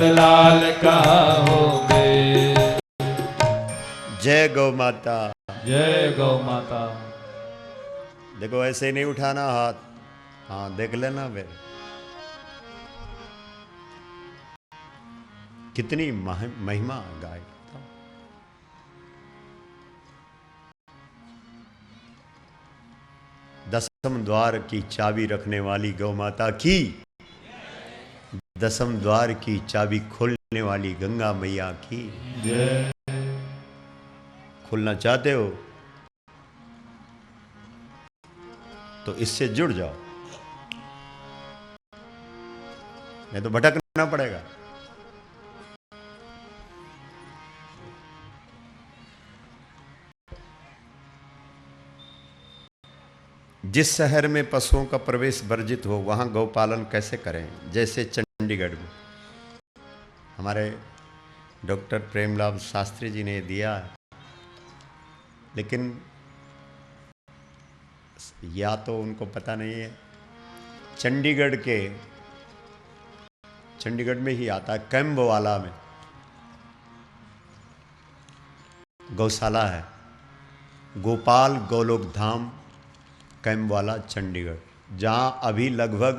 नंदलाल कहोगे। जय गौ माता। जय गौ माता। देखो ऐसे ही नहीं उठाना हाथ, हाँ देख लेना फिर कितनी महिमा गाय। दसम द्वार की चाबी रखने वाली गौ माता की, दसम द्वार की चाबी खोलने वाली गंगा मैया की जय। खोलना चाहते हो तो इससे जुड़ जाओ, नहीं तो भटकना पड़ेगा। जिस शहर में पशुओं का प्रवेश वर्जित हो वहां गौपालन कैसे करें? जैसे चंडीगढ़ में हमारे डॉक्टर प्रेमलाल शास्त्री जी ने दिया है, लेकिन या तो उनको पता नहीं है। चंडीगढ़ में ही आता है, कैम्बवाला में गौशाला है, गोपाल गौलोक धाम कैम्बवाला चंडीगढ़, जहां अभी लगभग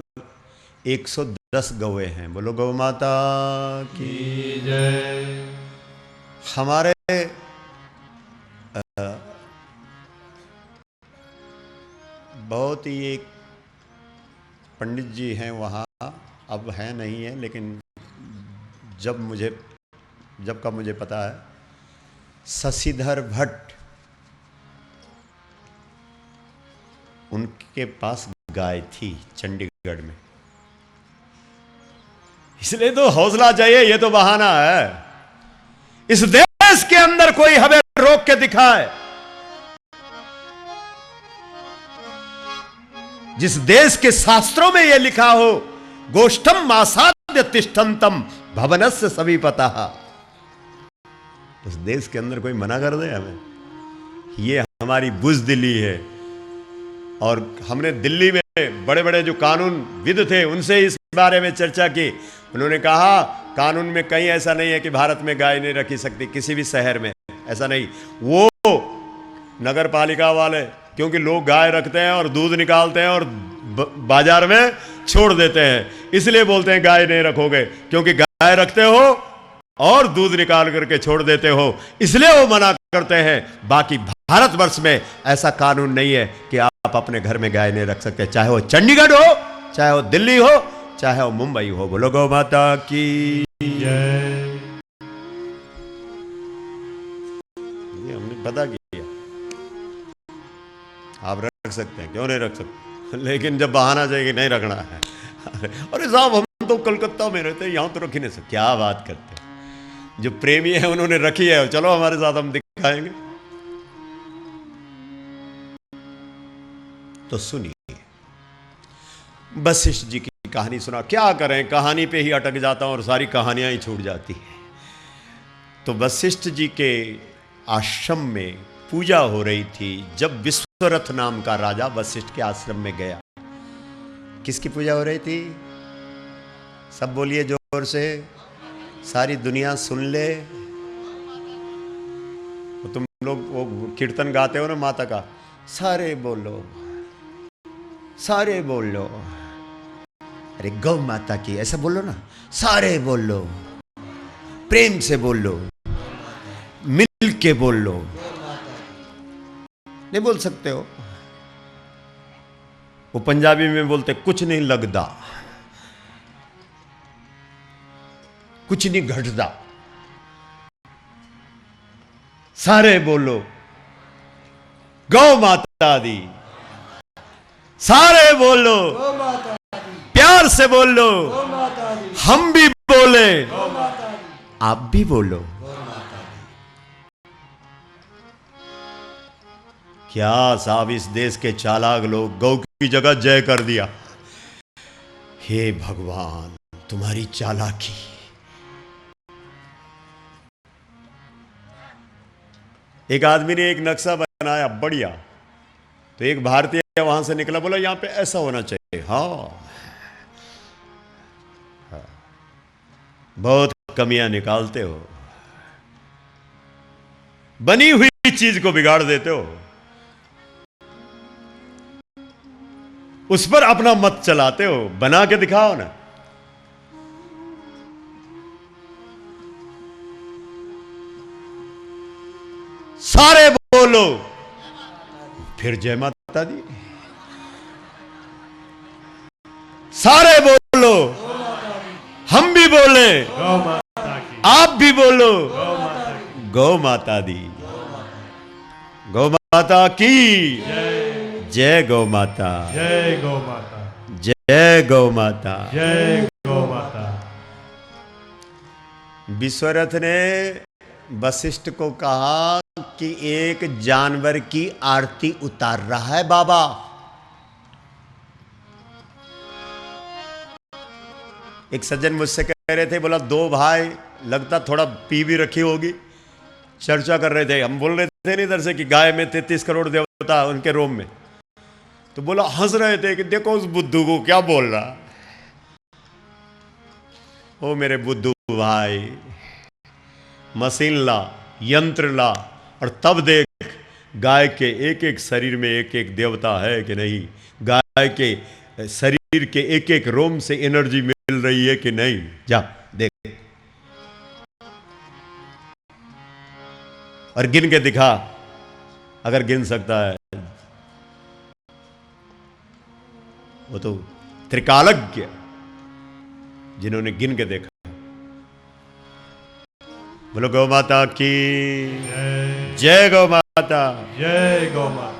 110 गौए हैं। बोलो गौ माता की जय। हमारे बहुत ही एक पंडित जी हैं वहाँ, अब है नहीं है, लेकिन जब का मुझे पता है, शशिधर भट्ट, उनके पास गाय थी चंडीगढ़ में। इसलिए तो हौसला चाहिए, ये तो बहाना है। इस देश के अंदर कोई हमें रोक के दिखाए, जिस देश के शास्त्रों में यह लिखा हो, गोष्ठम मासाद्य तिष्ठन्तम भवनस्य सभी पता, उस देश के अंदर कोई मना कर दे हमें? ये हमारी बुज़दिली है। और हमने दिल्ली में बड़े बड़े जो कानून विद थे उनसे इस बारे में चर्चा की। उन्होंने कहा कानून में कहीं ऐसा नहीं है कि भारत में गाय नहीं रखी सकती, किसी भी शहर में ऐसा नहीं। वो नगर पालिका वाले, क्योंकि लोग गाय रखते हैं और दूध निकालते हैं और बाजार में छोड़ देते हैं, इसलिए बोलते हैं गाय नहीं रखोगे, क्योंकि गाय रखते हो और दूध निकाल करके छोड़ देते हो, इसलिए वो मना करते हैं। बाकी भारतवर्ष में ऐसा कानून नहीं है कि आप अपने घर में गाय नहीं रख सकते, चाहे वो चंडीगढ़ हो, चाहे वो दिल्ली हो, चाहे वो मुंबई हो। बोलो गौ माता की जय। ये हमने पता किया, आप रख सकते हैं, क्यों नहीं रख सकते, लेकिन जब बहाना चाहिए नहीं रखना है, अरे साहब हम तो कलकत्ता में रहते हैं, यहां तो रख ही नहीं सकते। क्या बात करते हैं, जो प्रेमी है उन्होंने रखी है, चलो हमारे साथ हम दिखाएंगे। तो सुनिए, वशिष्ठ जी की कहानी सुना। क्या करें, कहानी पे ही अटक जाता हूं और सारी कहानियां ही छूट जाती हैं। तो वशिष्ठ जी के आश्रम में पूजा हो रही थी जब विश्वरथ नाम का राजा वशिष्ठ के आश्रम में गया। किसकी पूजा हो रही थी? सब बोलिए जोर से, सारी दुनिया सुन ले। तो तुम लोग वो कीर्तन गाते हो ना माता का, सारे बोलो, सारे बोलो। अरे गौ माता की ऐसा बोलो ना, सारे बोलो, प्रेम से बोलो, मिल के बोलो। नहीं बोल सकते हो? वो पंजाबी में बोलते कुछ नहीं लगदा, कुछ नहीं घटदा। सारे बोलो गौ माता दी, सारे बोलो प्यार से बोलो, हम भी बोले, आप भी बोलो। क्या साहब, इस देश के चालाक लोग गौ की जगह जय कर दिया। हे भगवान तुम्हारी चालाकी। एक आदमी ने एक नक्शा बनाया बढ़िया, तो एक भारतीय वहां से निकला, बोला यहां पे ऐसा होना चाहिए। हाँ, बहुत कमियां निकालते हो, बनी हुई चीज को बिगाड़ देते हो, उस पर अपना मत चलाते हो। बना के दिखाओ ना। सारे बोलो फिर जय माता दी। सारे बोलो, हम भी बोले, गौ माता की, आप भी बोलो, गौ माता की, गौ माता दी। गौ माता की जय, जय गौ माता, जय गौ माता, जय गौ माता। जय गौ माता। विश्वरथ ने वशिष्ठ को कहा कि एक जानवर की आरती उतार रहा है बाबा। एक सज्जन मुझसे कह रहे थे, बोला दो भाई लगता थोड़ा पी भी रखी होगी, चर्चा कर रहे थे। हम बोल रहे थे नहीं इधर से कि गाय में 33 करोड़ देवता उनके रोम में, तो बोला हंस रहे थे कि देखो उस बुद्धू को क्या बोल रहा। ओ मेरे बुद्धू भाई, मशीन ला, यंत्र ला, और तब देख गाय के एक एक शरीर में एक एक देवता है कि नहीं, गाय के शरीर के एक एक रोम से एनर्जी मिल रही है कि नहीं, जा देख और गिन के दिखा, अगर गिन सकता है। वो तो त्रिकालज्ञ जिन्होंने गिन के देखा। बोलो गौ माता की जय, जय गौ माता, जय गौ माता।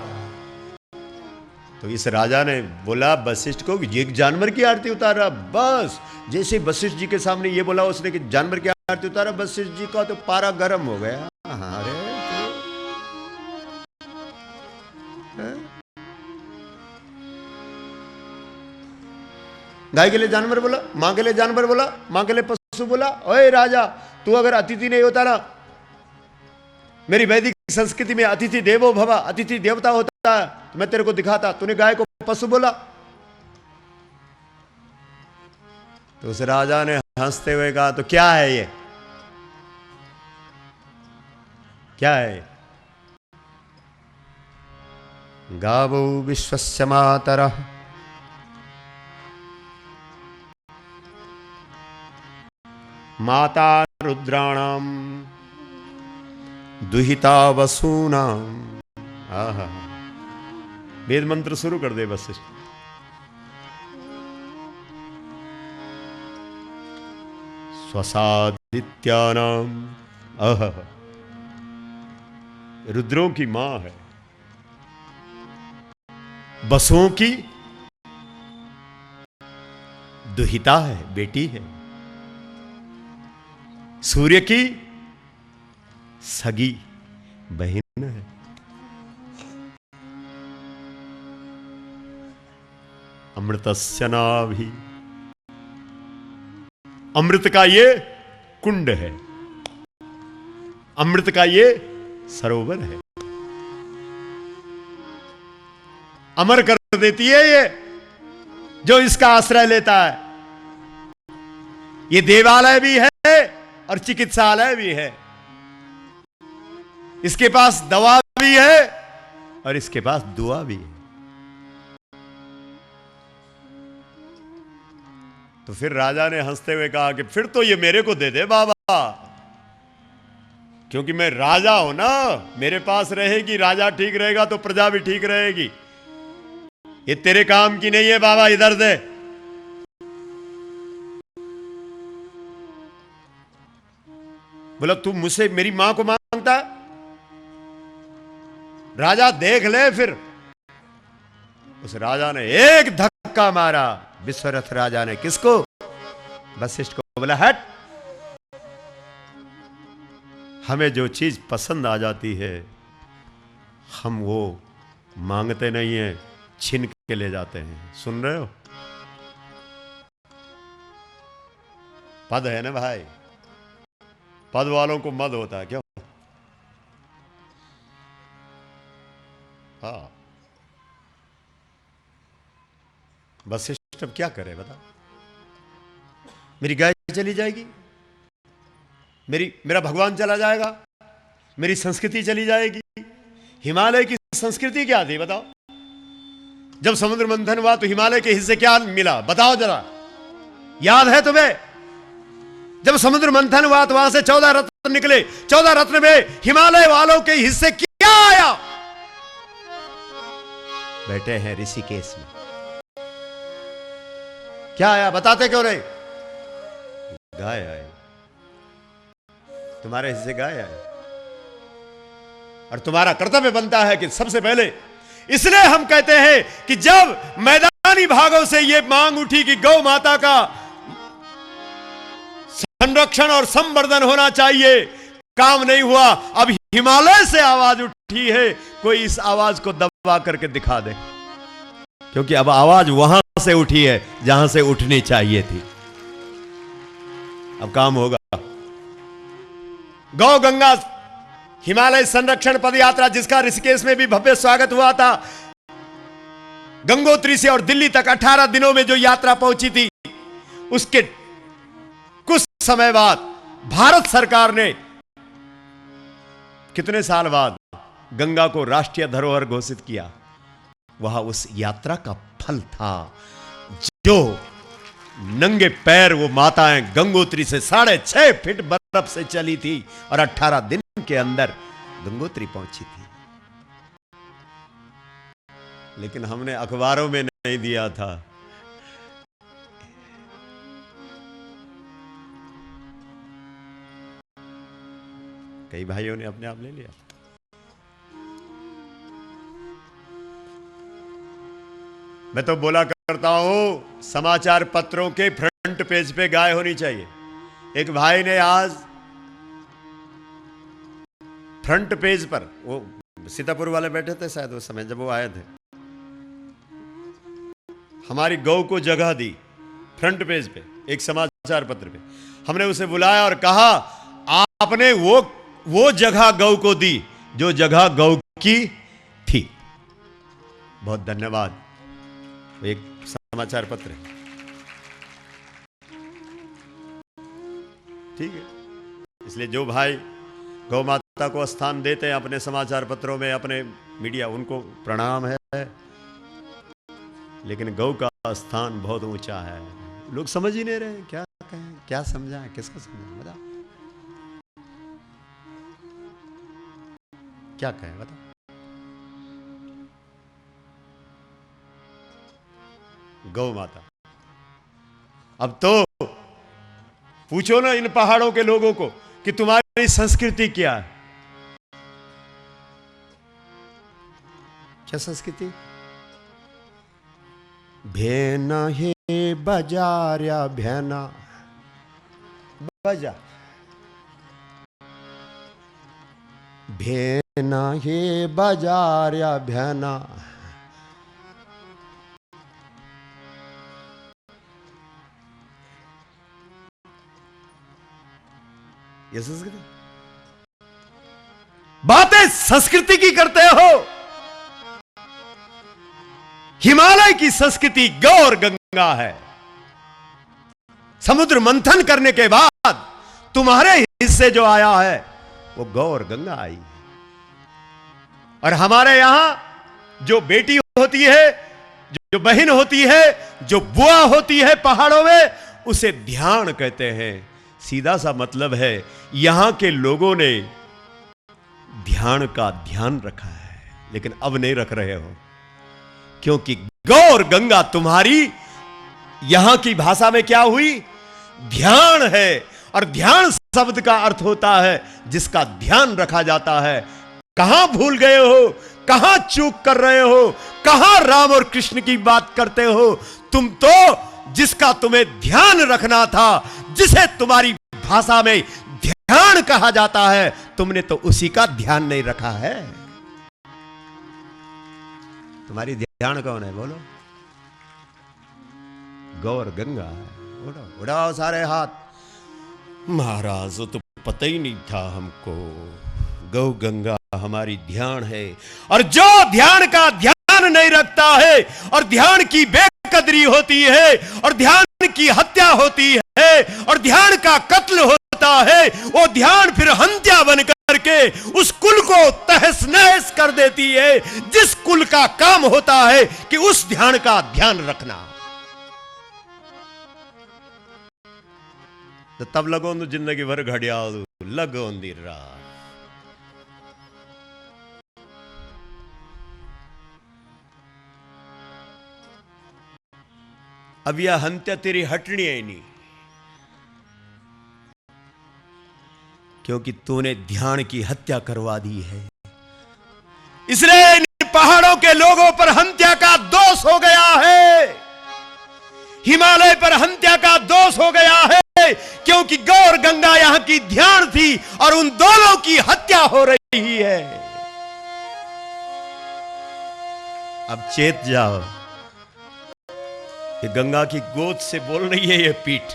तो इस राजा ने बोला वशिष्ठ को कि एक जानवर की आरती उतारा। बस जैसे वशिष्ठ जी के सामने ये बोला उसने कि जानवर की आरती उतारा, वशिष्ठ जी का तो पारा गर्म हो गया। अरे गाय के लिए जानवर बोला, मां के लिए जानवर बोला, मां के लिए पशु बोला। ओए राजा, तू अगर अतिथि नहीं होता ना, मेरी वैदिक संस्कृति में अतिथि देवो भव, अतिथि देवता होता है, तो मैं तेरे को दिखाता। तूने गाय को पशु बोला। तो उस राजा ने हंसते हुए कहा, तो क्या है ये, क्या है? गावो विश्वस्य मातरः माता रुद्राणाम दुहिता वसूनाम। आहा, वेद मंत्र शुरू कर दे वशिष्ठ। स्वसादित्यानाम, अह, रुद्रों की मां है, बसुओं की दुहिता है, बेटी है, सूर्य की सगी बहन है, अमृतस्य नाभि, अमृत का ये कुंड है, अमृत का ये सरोवर है, अमर कर देती है ये जो इसका आश्रय लेता है। ये देवालय भी है और चिकित्सालय भी है, इसके पास दवा भी है और इसके पास दुआ भी है। तो फिर राजा ने हंसते हुए कहा कि फिर तो ये मेरे को दे दे बाबा, क्योंकि मैं राजा हूं ना, मेरे पास रहेगी, राजा ठीक रहेगा तो प्रजा भी ठीक रहेगी। ये तेरे काम की नहीं है बाबा, इधर दे। बोला तू मुझसे मेरी मां को मांगता? राजा देख ले। फिर उस राजा ने एक धक्का मारा, विश्वरथ राजा ने। किसको? वशिष्ठ को। बोला हट, हमें जो चीज पसंद आ जाती है हम वो मांगते नहीं है, छीन के ले जाते हैं। सुन रहे हो? पद है ना भाई, पद वालों को मद होता है। क्यों? हाँ, वशिष्ठ अब क्या करे बता? मेरी गाय चली जाएगी, मेरा भगवान चला जाएगा, मेरी संस्कृति चली जाएगी। हिमालय की संस्कृति क्या थी बताओ? जब समुद्र मंथन हुआ तो हिमालय के हिस्से क्या मिला बताओ जरा, याद है तुम्हें? जब समुद्र मंथन हुआ तो वहां से 14 रत्न निकले। 14 रत्न में हिमालय वालों के हिस्से क्या आया? बैठे हैं ऋषिकेश में, क्या आया बताते क्यों नहीं? गाय आए, तुम्हारे हिस्से गाय आए, और तुम्हारा कर्तव्य बनता है कि सबसे पहले, इसलिए हम कहते हैं कि जब मैदानी भागों से यह मांग उठी कि गौ माता का संरक्षण और संवर्धन होना चाहिए, काम नहीं हुआ। अब हिमालय से आवाज उठी है, कोई इस आवाज को दबा करके दिखा दे, क्योंकि अब आवाज वहां से उठी है जहां से उठनी चाहिए थी। अब काम होगा। गौ गंगा हिमालय संरक्षण पदयात्रा, जिसका ऋषिकेश में भी भव्य स्वागत हुआ था, गंगोत्री से और दिल्ली तक 18 दिनों में जो यात्रा पहुंची थी, उसके कुछ समय बाद भारत सरकार ने कितने साल बाद गंगा को राष्ट्रीय धरोहर घोषित किया। वह उस यात्रा का फल था, जो नंगे पैर वो माताएं गंगोत्री से 6.5 फीट बर्फ से चली थी और 18 दिन के अंदर गंगोत्री पहुंची थी। लेकिन हमने अखबारों में नहीं दिया था, कई भाइयों ने अपने आप ले लिया। मैं तो बोला करता हूं, समाचार पत्रों के फ्रंट पेज पे गाय होनी चाहिए। एक भाई ने आज फ्रंट पेज पर, वो सीतापुर वाले बैठे थे शायद उस समय जब वो आए थे, हमारी गौ को जगह दी फ्रंट पेज पे एक समाचार पत्र पे। हमने उसे बुलाया और कहा, आपने वो जगह गौ को दी जो जगह गौ की थी। बहुत धन्यवाद। एक समाचार पत्र है, ठीक है। इसलिए जो भाई गौ माता को स्थान देते हैं अपने समाचार पत्रों में, अपने मीडिया, उनको प्रणाम है। लेकिन गौ का स्थान बहुत ऊंचा है। लोग समझ ही नहीं रहे, क्या कहें, क्या समझाएं, किसको समझाएं बताओ, क्या कहें बताओ। गौ माता, अब तो पूछो ना इन पहाड़ों के लोगों को कि तुम्हारी संस्कृति क्या है। क्या संस्कृति? भेना हे बजार्या भेना बजा, भेना हे बजार्या भेना, ये संस्कृति। बातें संस्कृति की करते हो। हिमालय की संस्कृति गौ और गंगा है। समुद्र मंथन करने के बाद तुम्हारे हिस्से जो आया है वो गौ और गंगा आई है। और हमारे यहां जो बेटी होती है, जो बहन होती है, जो बुआ होती है पहाड़ों में, उसे ध्यान कहते हैं। सीधा सा मतलब है, यहां के लोगों ने ध्यान का ध्यान रखा है, लेकिन अब नहीं रख रहे हो, क्योंकि गौ और गंगा तुम्हारी यहां की भाषा में क्या हुई? ध्यान है। और ध्यान शब्द का अर्थ होता है जिसका ध्यान रखा जाता है। कहां भूल गए हो, कहां चूक कर रहे हो, कहां राम और कृष्ण की बात करते हो? तुम तो जिसका तुम्हें ध्यान रखना था, जिसे तुम्हारी भाषा में ध्यान कहा जाता है, तुमने तो उसी का ध्यान नहीं रखा है। तुम्हारी ध्यान कौन है बोलो? गौ और गंगा है। उड़ाओ उड़ाओ सारे हाथ। महाराज तो पता ही नहीं था हमको, गौ गंगा हमारी ध्यान है। और जो ध्यान का ध्यान नहीं रखता है, और ध्यान की बेकदरी होती है, और ध्यान की हत्या होती है, और ध्यान का कत्ल होता होता है वो ध्यान फिर हत्या बन करके उस कुल को तहस नहस कर देती है, जिस कुल का काम होता है कि उस ध्यान का ध्यान रखना। तो तब लगो जिंदगी भर घड़ियाल लगो रात। अब यह हत्या तेरी हटनी है नहीं, क्योंकि तूने ध्यान की हत्या करवा दी है। इसलिए इन पहाड़ों के लोगों पर हत्या का दोष हो गया है, हिमालय पर हत्या का दोष हो गया है, क्योंकि गौर गंगा यहां की ध्यान थी और उन दोनों की हत्या हो रही है। अब चेत जाओ, ये गंगा की गोद से बोल रही है ये पीठ।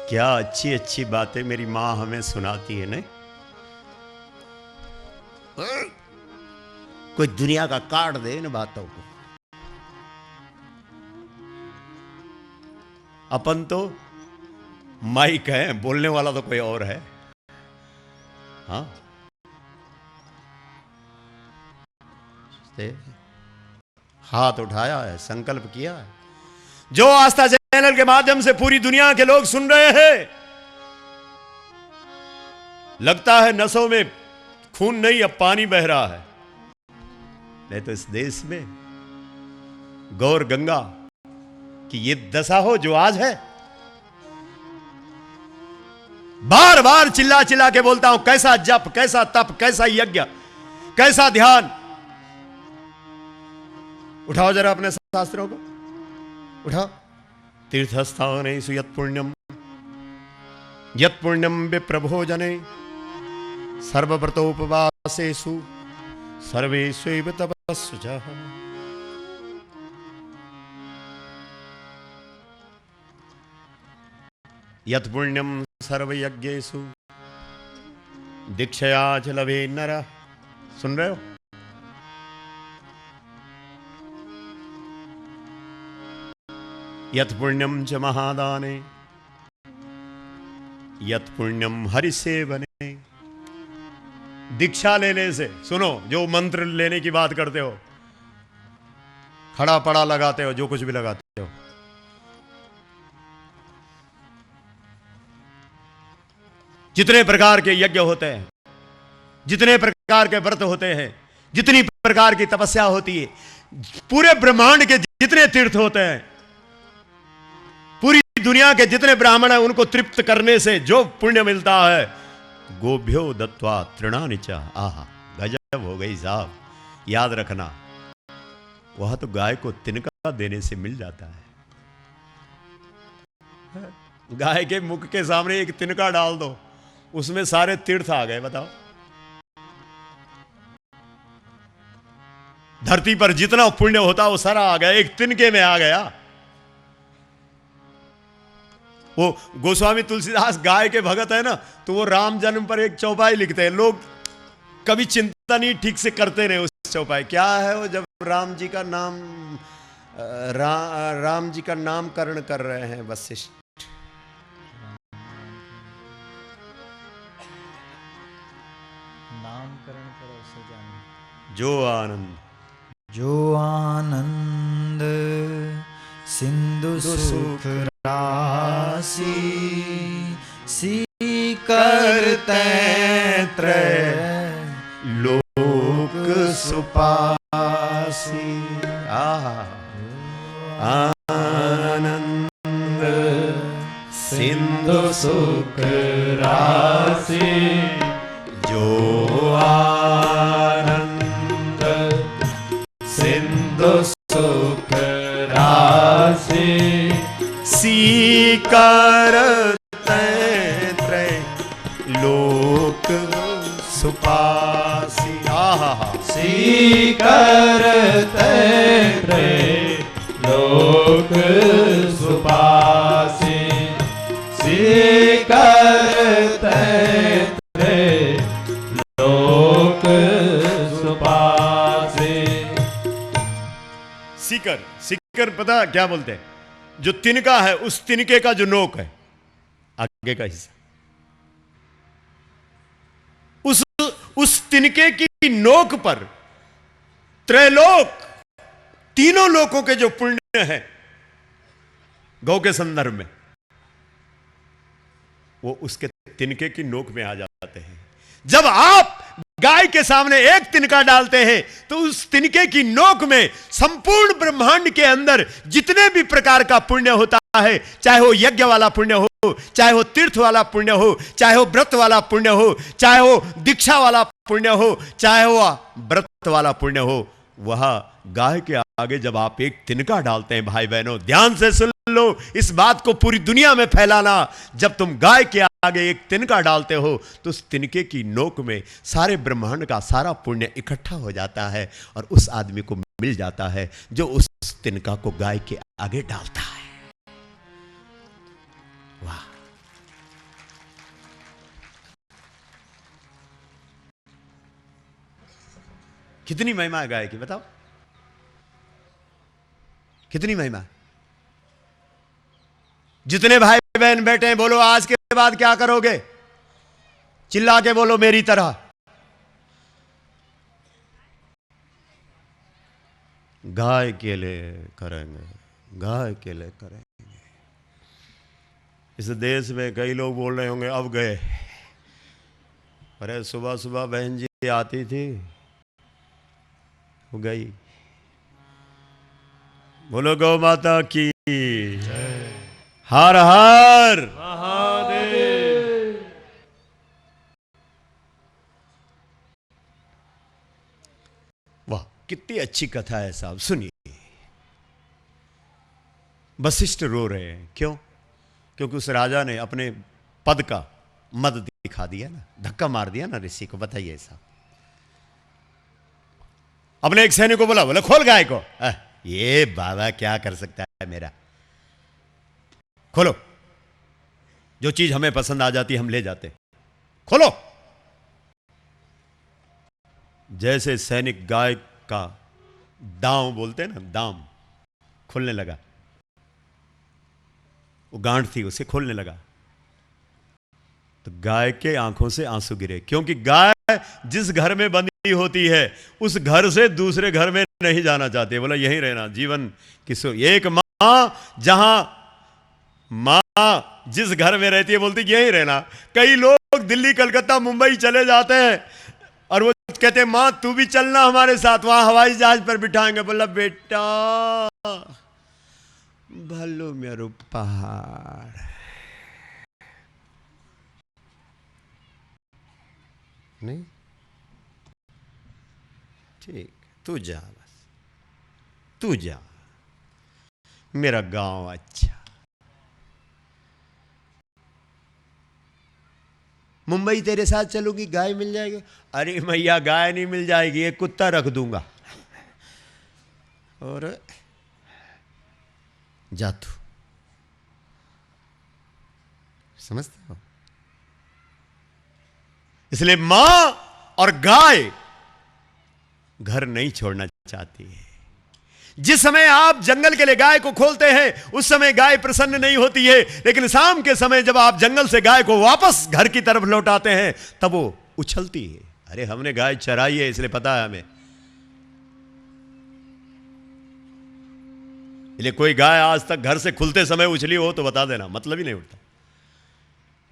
क्या अच्छी अच्छी बातें मेरी मां हमें सुनाती है ना। कोई दुनिया का काट दे इन बातों को। अपन तो माइक है, बोलने वाला तो कोई और है। हाँ, हाथ उठाया है, संकल्प किया है। जो आस्था चैनल के माध्यम से पूरी दुनिया के लोग सुन रहे हैं, लगता है नसों में खून नहीं अब पानी बह रहा है। नहीं तो इस देश में गौर गंगा की ये दशा हो जो आज है। बार बार चिल्ला चिल्ला के बोलता हूं, कैसा जप, कैसा तप, कैसा यज्ञ, कैसा ध्यान। उठाओ जरा अपने शास्त्रों को, उठाओ। तीर्थस्थानेषु यत् पुण्यम विप्रभोजने सर्वव्रतोपवासेषु सर्वेष्वैव तपस्सुचः। यत् पुण्यम सर्वयज्ञेषु दीक्षया च लभे नरः। सुन रहे हो? यत् पुण्यम च महादाने यत् पुण्यम हरिसेवने। दीक्षा लेने से, सुनो, जो मंत्र लेने की बात करते हो, खड़ा पड़ा लगाते हो, जो कुछ भी लगाते हो, जितने प्रकार के यज्ञ होते हैं, जितने प्रकार के व्रत होते हैं, जितनी प्रकार की तपस्या होती है, पूरे ब्रह्मांड के जितने तीर्थ होते हैं, पूरी दुनिया के जितने ब्राह्मण हैं, उनको तृप्त करने से जो पुण्य मिलता है, गोभ्यो दत्वा तृणानि च। आहा, गजब हो गई साहब। याद रखना, वह तो गाय को तिनका देने से मिल जाता है। गाय के मुख के सामने एक तिनका डाल दो, उसमें सारे तीर्थ आ गए। बताओ, धरती पर जितना पुण्य होता वो सारा आ गया, एक तिनके में आ गया। वो गोस्वामी तुलसीदास गाय के भगत है ना, तो वो राम जन्म पर एक चौपाई लिखते हैं। लोग कभी चिंता नहीं ठीक से करते रहे उस चौपाई। क्या है वो, जब राम जी का नाम राम जी का नामकरण कर रहे हैं वशिष्ठ, नामकरण करो से जाने। जो आनंद सिंधु सुख राशि सी करते त्रय लोक सुपासी। आनंद सिंधु सुख राशि जो आनंद सिंधु सुख राशि सी करते त्रय लोक सुपासी। आहा, सी करते त्रय लोक सुपासी सी करते त्रय लोक सुपासी। सीकर, सीकर पता क्या बोलते हैं? जो तिनका है, उस तिनके का जो नोक है, आगे का हिस्सा, उस तिनके की नोक पर त्रैलोक, तीनों लोकों के जो पुण्य है गौ के संदर्भ में, वो उसके तिनके की नोक में आ जाते हैं। जब आप गाय के सामने एक तिनका डालते हैं तो उस तिनके की नोक में संपूर्ण ब्रह्मांड के अंदर जितने भी प्रकार का पुण्य होता है, चाहे वो यज्ञ वाला पुण्य हो, चाहे वो तीर्थ वाला पुण्य हो, चाहे वो व्रत वाला पुण्य हो, चाहे वो दीक्षा वाला पुण्य हो, चाहे वो व्रत वाला पुण्य हो, वह गाय के आगे जब आप एक तिनका डालते हैं, भाई बहनों ध्यान से सुन लो, इस बात को पूरी दुनिया में फैलाना, जब तुम गाय के आगे एक तिनका डालते हो तो उस तिनके की नोक में सारे ब्रह्मांड का सारा पुण्य इकट्ठा हो जाता है और उस आदमी को मिल जाता है जो उस तिनका को गाय के आगे डालता है। वाह, कितनी महिमा है गाय की, बताओ कितनी महिमा। जितने भाई बहन बैठे हैं बोलो आज के बाद क्या करोगे, चिल्ला के बोलो मेरी तरह। गाय के लिए करेंगे, गाय के लिए करेंगे। इस देश में कई लोग बोल रहे होंगे अब गए, अरे सुबह सुबह बहन जी आती थी, वो गई। बोलो गौ माता की, हर हर महादेव। वाह, कितनी अच्छी कथा है साहब, सुनिए। वशिष्ठ रो रहे हैं, क्यों? क्योंकि उस राजा ने अपने पद का मद दिखा दिया ना, धक्का मार दिया ना ऋषि को। बताइए साहब, अपने एक सैनिक को बोला, बोले खोल गाय को। ये बाबा क्या कर सकता है मेरा, खोलो, जो चीज हमें पसंद आ जाती हम ले जाते, खोलो। जैसे सैनिक गाय का दांव बोलते हैं ना, दाम खोलने लगा, वो गांठ थी उसे खोलने लगा, तो गाय के आंखों से आंसू गिरे, क्योंकि गाय जिस घर में बंधी होती है उस घर से दूसरे घर में नहीं जाना चाहती। बोला यहीं रहना, जीवन किसो। एक मां जहां मां जिस घर में रहती है बोलती यहीं रहना। कई लोग दिल्ली कलकत्ता मुंबई चले जाते हैं और वो कहते हैं मां तू भी चलना हमारे साथ, वहां हवाई जहाज पर बिठाएंगे। बोला बेटा भलो मेरो पहाड़ नहीं, ठीक तू जा, बस तू जा, मेरा गांव अच्छा। मुंबई तेरे साथ चलूंगी, गाय मिल जाएगी। अरे मैया गाय नहीं मिल जाएगी, एक कुत्ता रख दूंगा। और जा तू, समझते हो? इसलिए मां और गाय घर नहीं छोड़ना चाहती है। जिस समय आप जंगल के लिए गाय को खोलते हैं उस समय गाय प्रसन्न नहीं होती है, लेकिन शाम के समय जब आप जंगल से गाय को वापस घर की तरफ लौटाते हैं तब वो उछलती है। अरे हमने गाय चराई है इसलिए पता है हमें। इसलिए कोई गाय आज तक घर से खुलते समय उछली हो तो बता देना, मतलब ही नहीं उठता।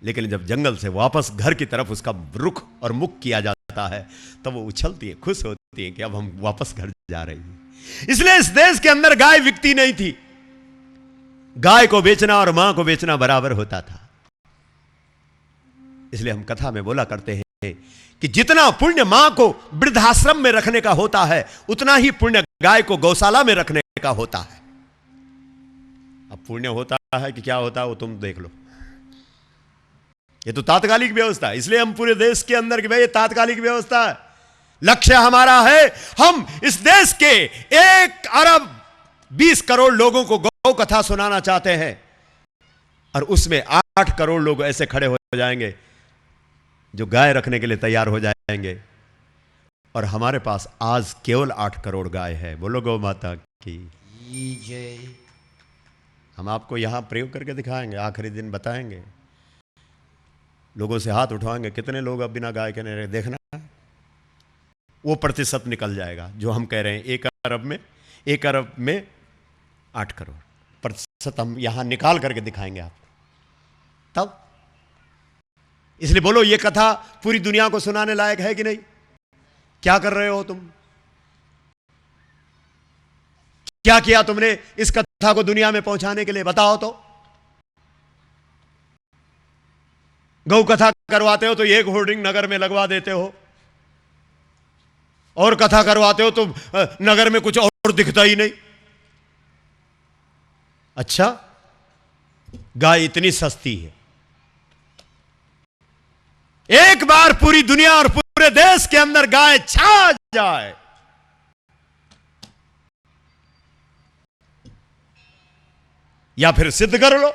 लेकिन जब जंगल से वापस घर की तरफ उसका रुख और मुख किया जाता है तब वो उछलती है, खुश होती है कि अब हम वापस घर जा रही हैं। इसलिए इस देश के अंदर गाय बिकती नहीं थी। गाय को बेचना और मां को बेचना बराबर होता था। इसलिए हम कथा में बोला करते हैं कि जितना पुण्य मां को वृद्धाश्रम में रखने का होता है उतना ही पुण्य गाय को गौशाला में रखने का होता है। अब पुण्य होता है कि क्या होता है वो तुम देख लो। ये तो तात्कालिक व्यवस्था है, इसलिए हम पूरे देश के अंदर कि भाई ये तात्कालिक व्यवस्था है। लक्ष्य हमारा है हम इस देश के 1 अरब 20 करोड़ लोगों को गौ कथा सुनाना चाहते हैं और उसमें 8 करोड़ लोग ऐसे खड़े हो जाएंगे जो गाय रखने के लिए तैयार हो जाएंगे। और हमारे पास आज केवल 8 करोड़ गाय है। बोलो गौ माता की। जय। हम आपको यहां प्रयोग करके दिखाएंगे, आखिरी दिन बताएंगे, लोगों से हाथ उठवाएंगे, कितने लोग अब बिना गाय के नहीं रहे, देखना वो प्रतिशत निकल जाएगा जो हम कह रहे हैं। 1 अरब में 8 करोड़ प्रतिशत हम यहां निकाल करके दिखाएंगे आपको तब। इसलिए बोलो, ये कथा पूरी दुनिया को सुनाने लायक है कि नहीं? क्या कर रहे हो तुम? क्या किया तुमने इस कथा को दुनिया में पहुंचाने के लिए? बताओ तो। गौ कथा करवाते हो तो एक होर्डिंग नगर में लगवा देते हो, और कथा करवाते हो तो नगर में कुछ और दिखता ही नहीं। अच्छा, गाय इतनी सस्ती है, एक बार पूरी दुनिया और पूरे देश के अंदर गाय छा जाए, या फिर सिद्ध कर लो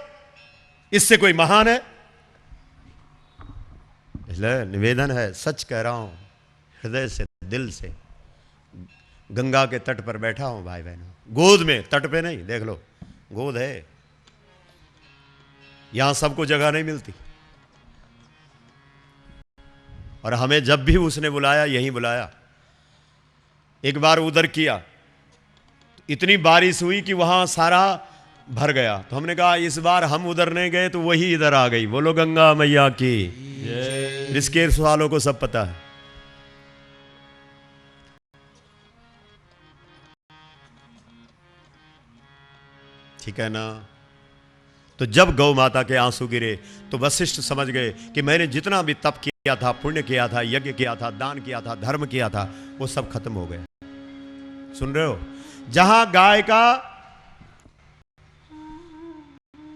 इससे कोई महान है। इसलिए निवेदन है, सच कह रहा हूं, हृदय से, दिल से। गंगा के तट पर बैठा हूं भाई बहनों, गोद में, तट पे नहीं, देख लो गोद है। यहां सबको जगह नहीं मिलती, और हमें जब भी उसने बुलाया यहीं बुलाया। एक बार उधर किया, इतनी बारिश हुई कि वहां सारा भर गया, तो हमने कहा इस बार हम उधर नहीं गए तो वही इधर आ गई। बोलो गंगा मैया की। ऋषिकेश वालों को सब पता है। ठीक है ना? तो जब गौ माता के आंसू गिरे तो वशिष्ठ समझ गए कि मैंने जितना भी तप किया था, पुण्य किया था, यज्ञ किया था, दान किया था, धर्म किया था, वो सब खत्म हो गया। सुन रहे हो? जहां गाय का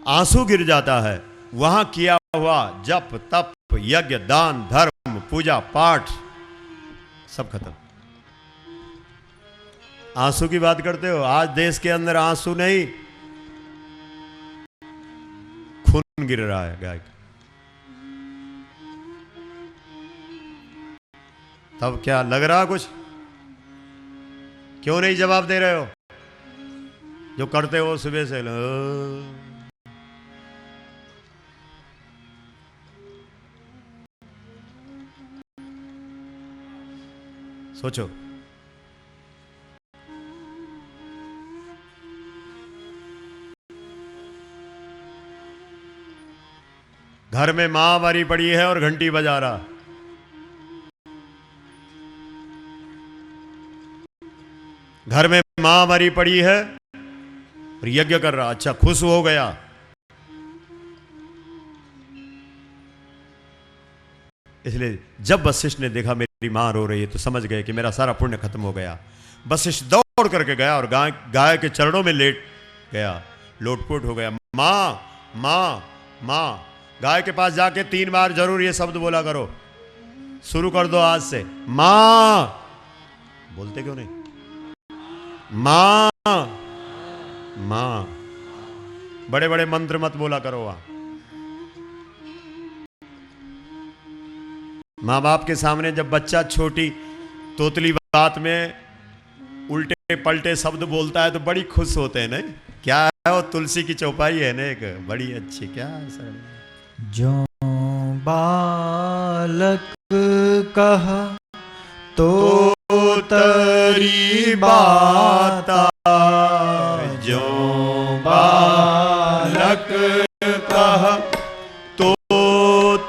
आंसू गिर जाता है वहां किया हुआ जप, तप, यज्ञ, दान, धर्म, पूजा पाठ सब खत्म। आंसू की बात करते हो, आज देश के अंदर आंसू नहीं, खून गिर रहा है गाय का। तब क्या लग रहा कुछ? क्यों नहीं जवाब दे रहे हो? जो करते हो सुबह से सोचो। घर में मां मरी पड़ी है और घंटी बजा रहा। घर में मां मरी पड़ी है और यज्ञ कर रहा। अच्छा, खुश हो गया। इसलिए जब वशिष्ठ ने देखा मेरी मां रो रही है तो समझ गए कि मेरा सारा पुण्य खत्म हो गया। वशिष्ठ दौड़ करके गया और गाय के चरणों में लेट गया, लोटपोट हो गया। मां मां मां। गाय के पास जाके 3 बार जरूर ये शब्द बोला करो। शुरू कर दो आज से, मां। बोलते क्यों नहीं? मां मां। बड़े बड़े मंत्र मत बोला करो वहां। मां बाप के सामने जब बच्चा छोटी तोतली बात में उल्टे पलटे शब्द बोलता है तो बड़ी खुश होते हैं। नहीं क्या है वो? तुलसी की चौपाई है ना एक बड़ी अच्छी। क्या सर? जो बालक कहा तो तरी बाता, जो बालक कहा तो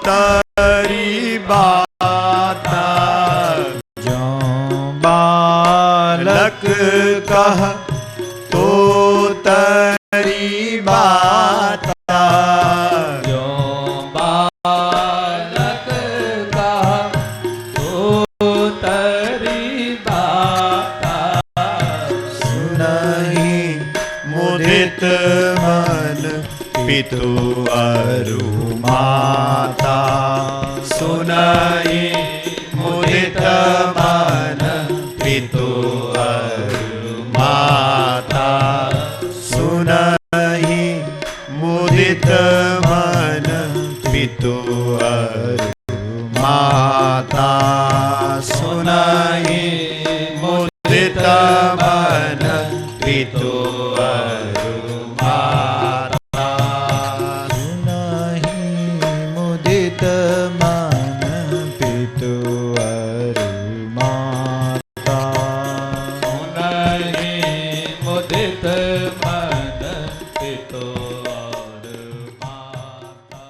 तरी बाता, जो बालक कहा तो तरी बाता, जो बालक कहा तो तरी बाता, सुनहि मुदित मन पितु अरु माता, सुनहि मुदित मन पितु अरु माता, सुनहि मुदित मन पितु अरु माता, सुनहि मुदित मन पितु अरु माता। सुनाहि मुदित मन पितु अरु माता। सुनाहि मुदित मन पितु अरु माता।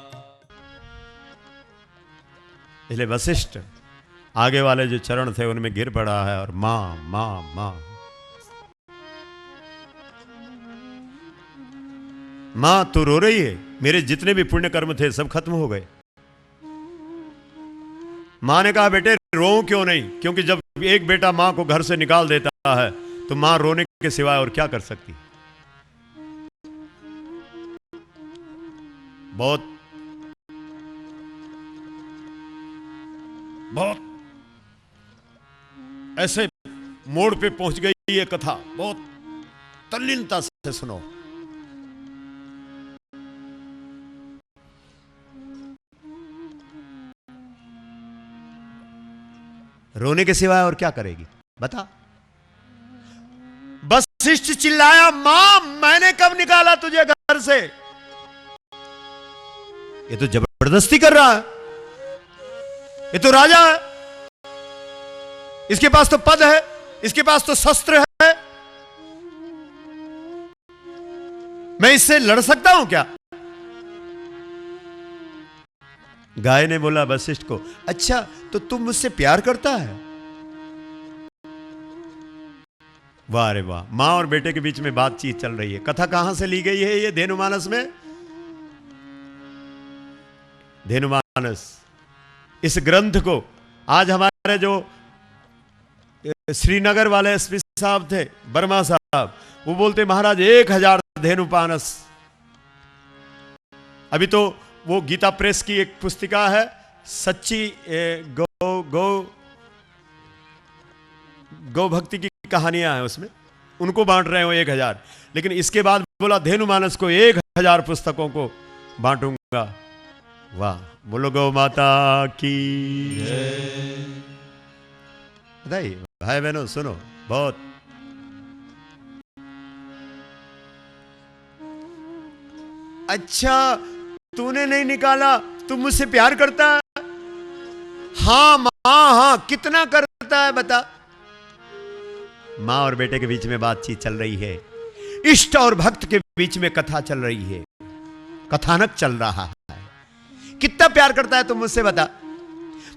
इसलिए वशिष्ठ आगे वाले जो चरण थे उनमें गिर पड़ा है और मां मां मां मां तू रो रही है, मेरे जितने भी पुण्य कर्म थे सब खत्म हो गए। मां ने कहा बेटे रो क्यों नहीं, क्योंकि जब एक बेटा मां को घर से निकाल देता है तो मां रोने के सिवाय और क्या कर सकती। बहुत बहुत ऐसे मोड़ पे पहुंच गई ये कथा, बहुत तल्लीनता से सुनो। रोने के सिवाय और क्या करेगी बता। वशिष्ठ चिल्लाया मां मैंने कब निकाला तुझे घर से, ये तो जबरदस्ती कर रहा है, ये तो राजा है, इसके पास तो पद है, इसके पास तो शस्त्र है, मैं इससे लड़ सकता हूं क्या। गाय ने बोला वशिष्ठ को अच्छा तो तुम मुझसे प्यार करता है। वाह रे वाह, मां और बेटे के बीच में बातचीत चल रही है। कथा कहां से ली गई है ये धेनुमानस में, धेनुमानस इस ग्रंथ को आज हमारे जो श्रीनगर वाले एसपी साहब थे वर्मा साहब, वो बोलते महाराज 1000 धेनुपानस। अभी तो वो गीता प्रेस की एक पुस्तिका है सच्ची गौ भक्ति की कहानियां हैं, उसमें उनको बांट रहे हो 1000, लेकिन इसके बाद बोला धेनुमानस को 1000 पुस्तकों को बांटूंगा। वाह, बोलो गौ माता की बताइए भाई बहनों सुनो। बहुत अच्छा तूने नहीं निकाला, तू मुझसे प्यार करता है। हाँ मां हाँ, कितना करता है बता। मां और बेटे के बीच में बातचीत चल रही है, इष्ट और भक्त के बीच में कथा चल रही है, कथानक चल रहा है। कितना प्यार करता है तुम मुझसे बता।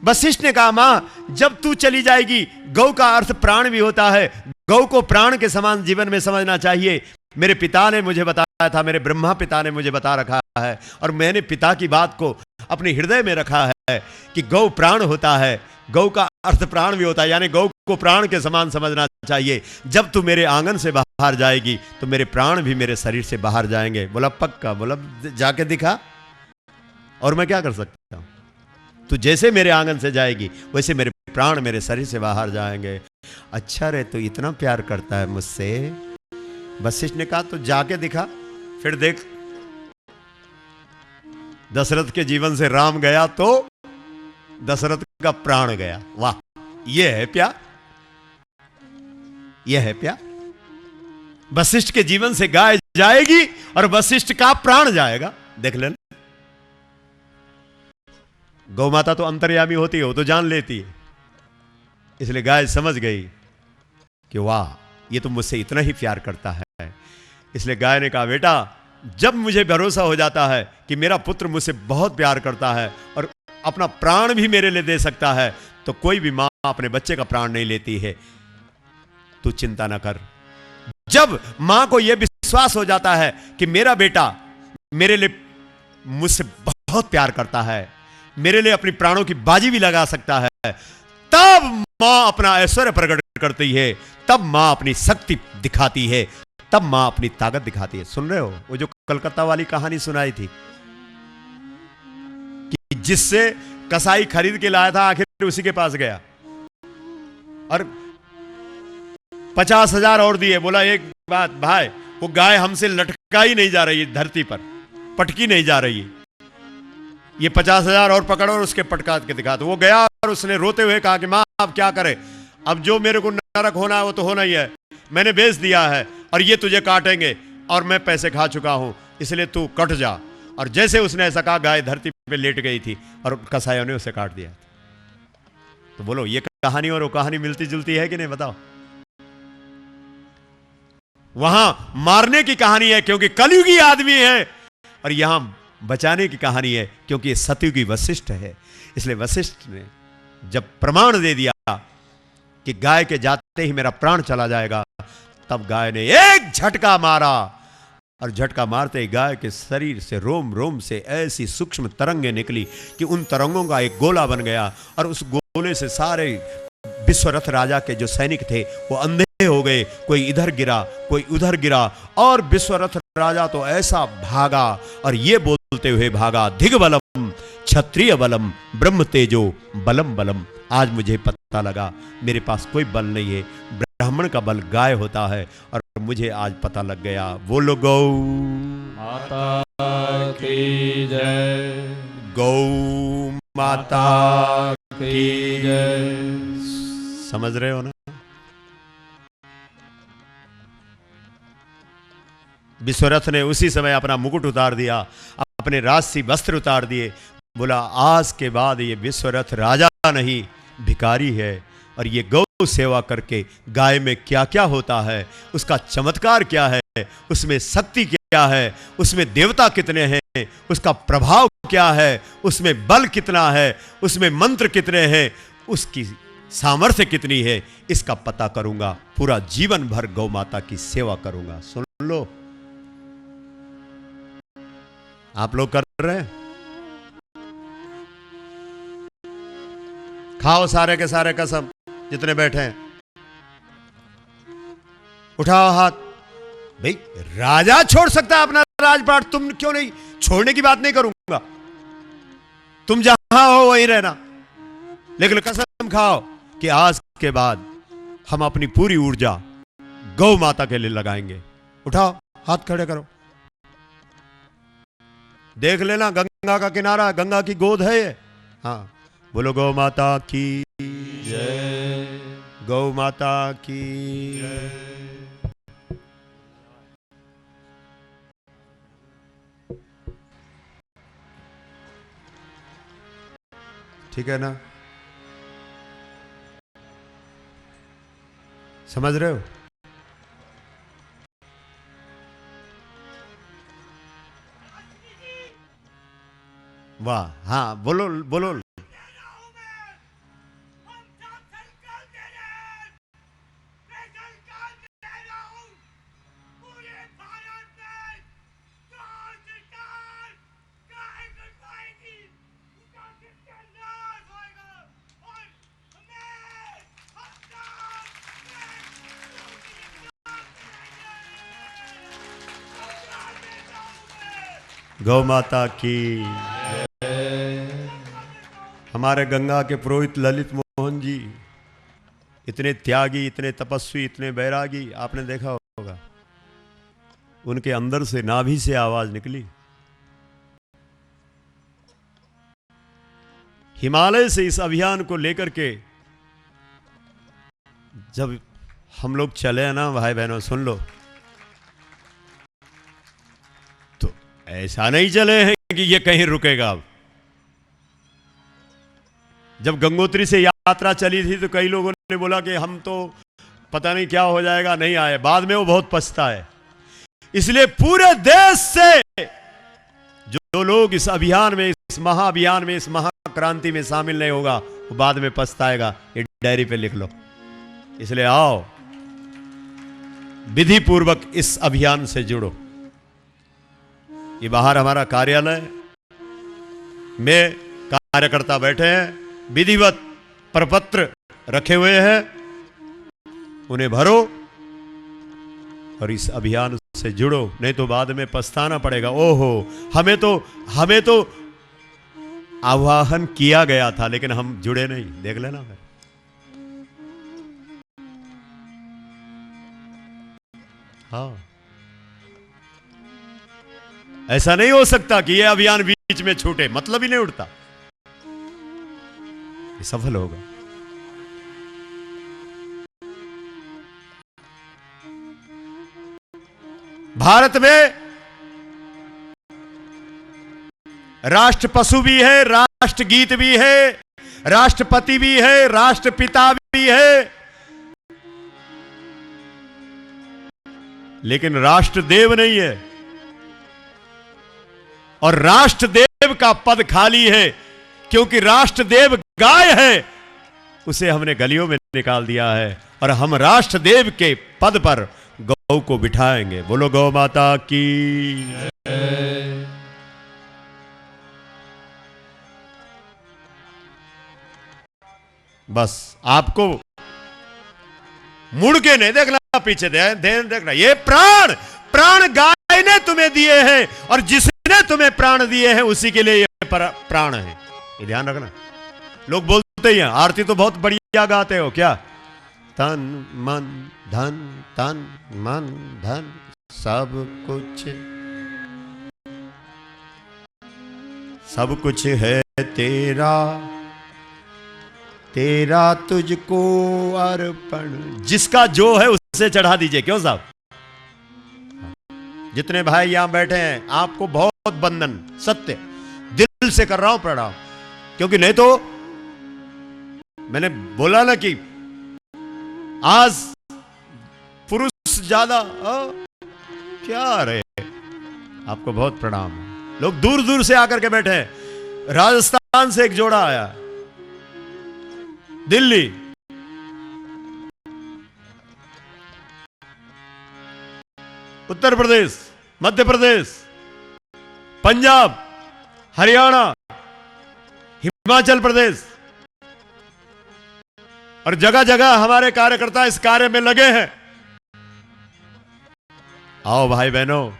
वशिष्ठ ने कहा मां जब तू चली जाएगी, गौ का अर्थ प्राण भी होता है, गौ को प्राण के समान जीवन में समझना चाहिए। मेरे पिता ने मुझे बताया था, मेरे ब्रह्मा पिता ने मुझे बता रखा है, और मैंने पिता की बात को अपने हृदय में रखा है कि गौ प्राण होता है, गौ का अर्थ प्राण भी होता है, यानी गौ को प्राण के समान समझना चाहिए। जब तू मेरे आंगन से बाहर जाएगी तो मेरे प्राण भी मेरे शरीर से बाहर जाएंगे। बोला पक्का, बोला जाके दिखा, और मैं क्या कर सकता हूं। तू जैसे मेरे आंगन से जाएगी वैसे मेरे प्राण मेरे शरीर से बाहर जाएंगे। अच्छा रे, तो इतना प्यार करता है मुझसे। वशिष्ठ ने कहा तो जाके दिखा, फिर देख। दशरथ के जीवन से राम गया तो दशरथ का प्राण गया। वाह, यह है प्यार, यह है प्यार। वशिष्ठ के जीवन से गाय जाएगी और वशिष्ठ का प्राण जाएगा। देख लेना, गौ माता तो अंतर्यामी होती है, वो तो जान लेती है। इसलिए गाय समझ गई कि वाह, ये तो मुझसे इतना ही प्यार करता है। इसलिए गाय ने कहा बेटा जब मुझे भरोसा हो जाता है कि मेरा पुत्र मुझसे बहुत प्यार करता है और अपना प्राण भी मेरे लिए दे सकता है, तो कोई भी मां अपने बच्चे का प्राण नहीं लेती है। तू चिंता ना कर। जब मां को यह विश्वास हो जाता है कि मेरा बेटा मेरे लिए मुझसे बहुत प्यार करता है, मेरे लिए अपनी प्राणों की बाजी भी लगा सकता है, तब मां अपना ऐश्वर्य प्रकट करती है, तब मां अपनी शक्ति दिखाती है, तब मां अपनी ताकत दिखाती है। सुन रहे हो वो जो कलकत्ता वाली कहानी सुनाई थी कि जिससे कसाई खरीद के लाया था आखिर उसी के पास गया और 50,000 और दिए। बोला एक बात भाई, वो गाय हमसे लटकाई नहीं जा रही है, धरती पर पटकी नहीं जा रही है, ये 50,000 और पकड़ो और उसके पटका के दिखा। तो वो गया और उसने रोते हुए कहा कि मां अब क्या करे, अब जो मेरे को नरक होना है वो तो होना ही है, मैंने बेच दिया है और ये तुझे काटेंगे और मैं पैसे खा चुका हूं, इसलिए तू कट जा। और जैसे उसने ऐसा कहा, गाय धरती पे लेट गई थी और कसाईयों ने उसे काट दिया। तो बोलो, ये कहानी और वो कहानी मिलती जुलती है कि नहीं, बताओ। वहां मारने की कहानी है क्योंकि कलयुगी आदमी है, और यहां बचाने की कहानी है क्योंकि ये सतयुगी वशिष्ठ है। इसलिए वशिष्ठ ने जब प्रमाण दे दिया कि गाय के जाते ही मेरा प्राण चला जाएगा, तब गाय ने एक झटका मारा, और झटका मारते ही गाय के शरीर से रोम रोम से ऐसी सूक्ष्म तरंगें निकली कि उन तरंगों का एक गोला बन गया, और उस गोले से सारे विश्वरथ राजा के जो सैनिक थे वो अंधे हो गए। कोई इधर गिरा, कोई उधर गिरा, और विश्वरथ राजा तो ऐसा भागा, और ये बोलते हुए भागा, दिग्बलम क्षत्रिय बलम ब्रह्म तेजो बलम बलम। आज मुझे पता लगा मेरे पास कोई बल नहीं है, ब्राह्मण का बल गाय होता है, और मुझे आज पता लग गया। बोलो गौ माता की जय, गौ माता की जय। समझ रहे हो ना? विश्वरथ ने उसी समय अपना मुकुट उतार दिया, अपने राजसी वस्त्र उतार दिए, बोला आज के बाद ये विश्वरथ राजा नहीं भिखारी है। और ये गौ सेवा करके गाय में क्या क्या होता है, उसका चमत्कार क्या है, उसमें शक्ति क्या है, उसमें देवता कितने हैं, उसका प्रभाव क्या है, उसमें बल कितना है, उसमें मंत्र कितने हैं, उसकी सामर्थ्य कितनी है, इसका पता करूंगा। पूरा जीवन भर गौ माता की सेवा करूंगा। सुन लो, आप लोग कर रहे हैं? खाओ सारे के सारे कसम, जितने बैठे हैं उठाओ हाथ। भाई राजा छोड़ सकता है अपना राजपाट, तुम क्यों नहीं? छोड़ने की बात नहीं करूंगा, तुम जहां हो वहीं रहना, लेकिन कसम खाओ कि आज के बाद हम अपनी पूरी ऊर्जा गौ माता के लिए लगाएंगे। उठाओ हाथ खड़े करो, देख लेना गंगा का किनारा, गंगा की गोद है ये। हाँ, बोलो गौ माता की जय, गौ माता की जय। ठीक है ना? समझ रहे हो? वाह, हाँ बोलो बोलो। गौ माता की। हमारे गंगा के पुरोहित ललित मोहन जी इतने त्यागी, इतने तपस्वी, इतने बैरागी, आपने देखा होगा। उनके अंदर से नाभि से आवाज निकली। हिमालय से इस अभियान को लेकर के जब हम लोग चले ना भाई बहनों, सुन लो, तो ऐसा नहीं चले हैं कि ये कहीं रुकेगा। अब जब गंगोत्री से यात्रा चली थी तो कई लोगों ने बोला कि हम तो पता नहीं क्या हो जाएगा, नहीं आए। बाद में वो बहुत पछताए। इसलिए पूरे देश से जो लोग इस अभियान में, इस महाअभियान में, इस महाक्रांति में शामिल नहीं होगा, वो बाद में पछताएगा। ये डायरी पे लिख लो। इसलिए आओ, विधि पूर्वक इस अभियान से जुड़ो। ये बाहर हमारा कार्यालय में कार्यकर्ता बैठे हैं, विधिवत प्रपत्र रखे हुए हैं, उन्हें भरो और इस अभियान से जुड़ो, नहीं तो बाद में पछताना पड़ेगा। ओहो, हमें तो आह्वान किया गया था लेकिन हम जुड़े नहीं। देख लेना फिर। हाँ, ऐसा नहीं हो सकता कि यह अभियान बीच में छूटे, मतलब ही नहीं उठता। ये सफल होगा। भारत में राष्ट्र पशु भी है, राष्ट्र गीत भी है, राष्ट्रपति भी है, राष्ट्रपिता भी है, लेकिन राष्ट्रदेव नहीं है। और राष्ट्रदेव का पद खाली है, क्योंकि राष्ट्रदेव गाय है, उसे हमने गलियों में निकाल दिया है, और हम राष्ट्रदेव के पद पर गौ को बिठाएंगे। बोलो गौ माता की। बस आपको मुड़ के नहीं देखना, पीछे देखना। ये प्राण प्राण गाय ने तुम्हें दिए हैं, और जिसने तुम्हें प्राण दिए हैं उसी के लिए ये प्राण है। ये ध्यान रखना। लोग बोलते ही हैं, आरती तो बहुत बढ़िया गाते हो क्या, तन मन धन, तन मन धन सब कुछ, सब कुछ है तेरा, तेरा तुझको अर्पण। जिसका जो है उससे चढ़ा दीजिए। क्यों साहब? जितने भाई यहां बैठे हैं आपको बहुत बंधन, सत्य दिल से कर रहा हूं प्रणाम। क्योंकि नहीं तो मैंने बोला ना कि आज पुरुष ज्यादा क्या रहे। आपको बहुत प्रणाम। लोग दूर दूर से आकर के बैठे हैं। राजस्थान से एक जोड़ा आया, दिल्ली, उत्तर प्रदेश, मध्य प्रदेश, पंजाब, हरियाणा, हिमाचल प्रदेश, और जगह जगह हमारे कार्यकर्ता इस कार्य में लगे हैं। आओ भाई बहनों,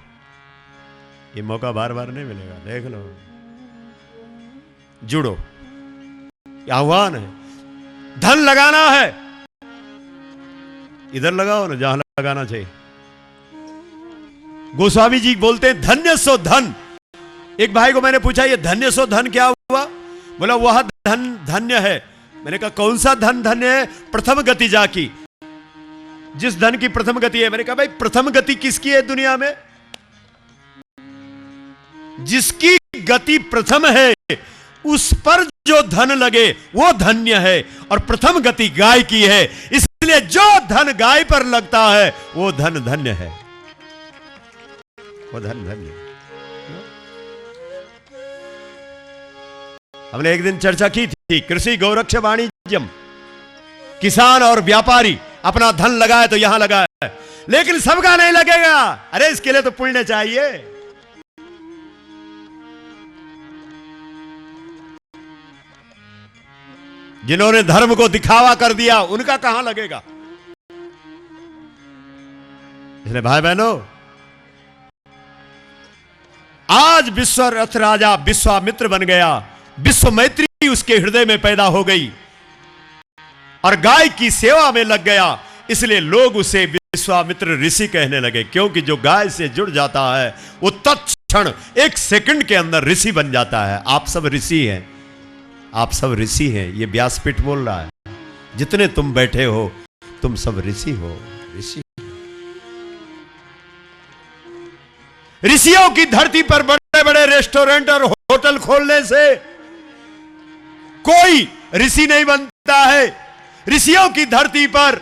ये मौका बार बार नहीं मिलेगा, देख लो, जुड़ो। आह्वान है, धन लगाना है, इधर लगाओ ना जहां लगाना चाहिए। गोस्वामी जी बोलते हैं धन्य सो धन। एक भाई को मैंने पूछा ये धन्य सो धन क्या हुआ? बोला वह धन धन्य है। मैंने कहा कौन सा धन धन्य है? प्रथम गति जाकी, जिस धन की प्रथम गति है। मैंने कहा भाई प्रथम गति किसकी है दुनिया में? जिसकी गति प्रथम है उस पर जो धन लगे वो धन्य है, और प्रथम गति गाय की है, इसलिए जो धन गाय पर लगता है वो धन धन्य है, वो धन धन्य। हमने एक दिन चर्चा की थी कृषि गौरक्ष वाणिज्यम। किसान और व्यापारी अपना धन लगाए तो यहां लगाए, लेकिन सबका नहीं लगेगा। अरे इसके लिए तो पुण्य चाहिए। जिन्होंने धर्म को दिखावा कर दिया उनका कहां लगेगा? इसलिए भाई बहनों, आज विश्व रथ राजा विश्वामित्र बन गया, विश्व मैत्री उसके हृदय में पैदा हो गई और गाय की सेवा में लग गया। इसलिए लोग उसे विश्वामित्र ऋषि कहने लगे, क्योंकि जो गाय से जुड़ जाता है वो तत्क्षण एक सेकंड के अंदर ऋषि बन जाता है। आप सब ऋषि हैं, आप सब ऋषि हैं। ये व्यासपीठ बोल रहा है, जितने तुम बैठे हो तुम सब ऋषि हो। ऋषि, ऋषियों की धरती पर बड़े बड़े रेस्टोरेंट और होटल खोलने से कोई ऋषि नहीं बनता है। ऋषियों की धरती पर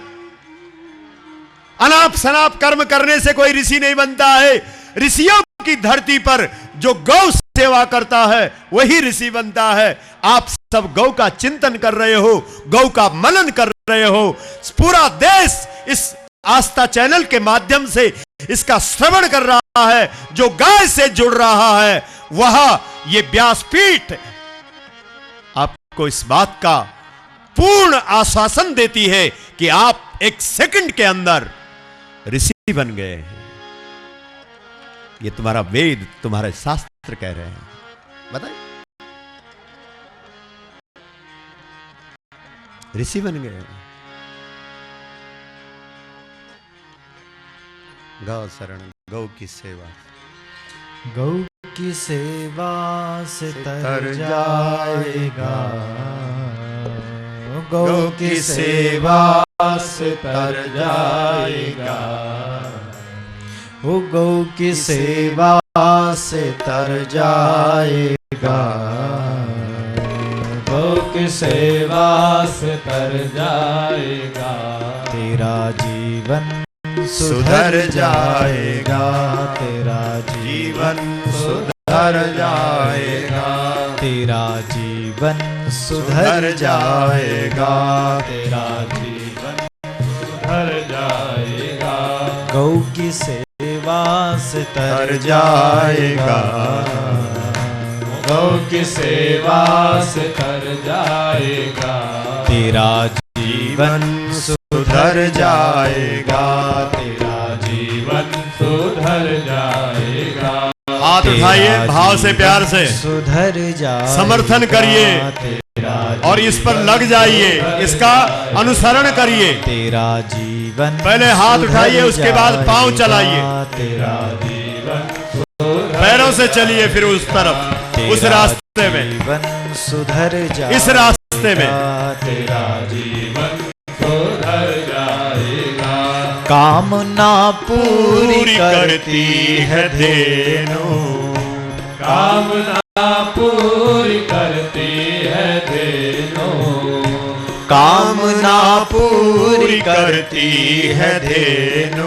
अनाप शनाप कर्म करने से कोई ऋषि नहीं बनता है। ऋषियों की धरती पर जो गौ सेवा करता है वही ऋषि बनता है। आप सब गौ का चिंतन कर रहे हो, गौ का मनन कर रहे हो। पूरा देश इस आस्था चैनल के माध्यम से इसका श्रवण कर रहा है। जो गाय से जुड़ रहा है वह ये व्यासपीठ आपको इस बात का पूर्ण आश्वासन देती है कि आप एक सेकंड के अंदर ऋषि बन गए हैं। ये तुम्हारा वेद, तुम्हारे शास्त्र कह रहे हैं। बताइए, ऋषि बन गए। गौ शरण, गौ की सेवा, गौ की सेवा से तर जाएगा, गौ की सेवा से तर जाएगा, वो गौ की सेवा से तर जाएगा, गौ की सेवा से तर जाएगा, तेरा जीवन सुधर जाएगा, तेरा जीवन सुधर जाएगा, तेरा जीवन सुधर जाएगा, तेरा जीवन सुधर जाएगा, गौ की सेवा से तर जाएगा, गौ की सेवा से तर जाएगा, तेरा जीवन सुधर जाएगा, तेरा जीवन सुधर जाएगा। हाथ उठाइए भाव से प्यार से सुधर जाएगा, समर्थन करिए तेरा और इस पर लग जाइए, इसका अनुसरण करिए। तेरा जीवन पहले हाथ उठाइए, उसके बाद पांव चलाइए, तेरा जीवन पैरों से चलिए, फिर उस तरफ, उस रास्ते में, जीवन सुधर जाएगा, इस रास्ते में तेरा जीवन सुधर जाएगा। कामना पूरी करती है धेनु, कामना पूरी करती है धेनु, कामना पूरी करती है धेनु,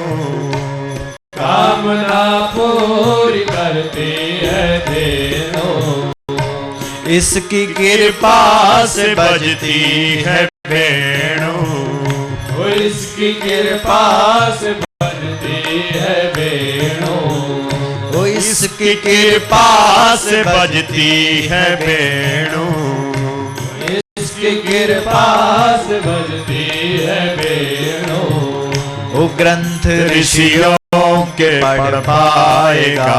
कामना पूरी करती है धेनु, इसकी कृपा से बजती है वेणु, वो इसकी कृपा से बजती है वेणु, वो इसकी कृपा से बजती है वेणु, इसकी कृपा से बजती है वेणु, वो ग्रंथ ऋषियों के पढ़ पाएगा,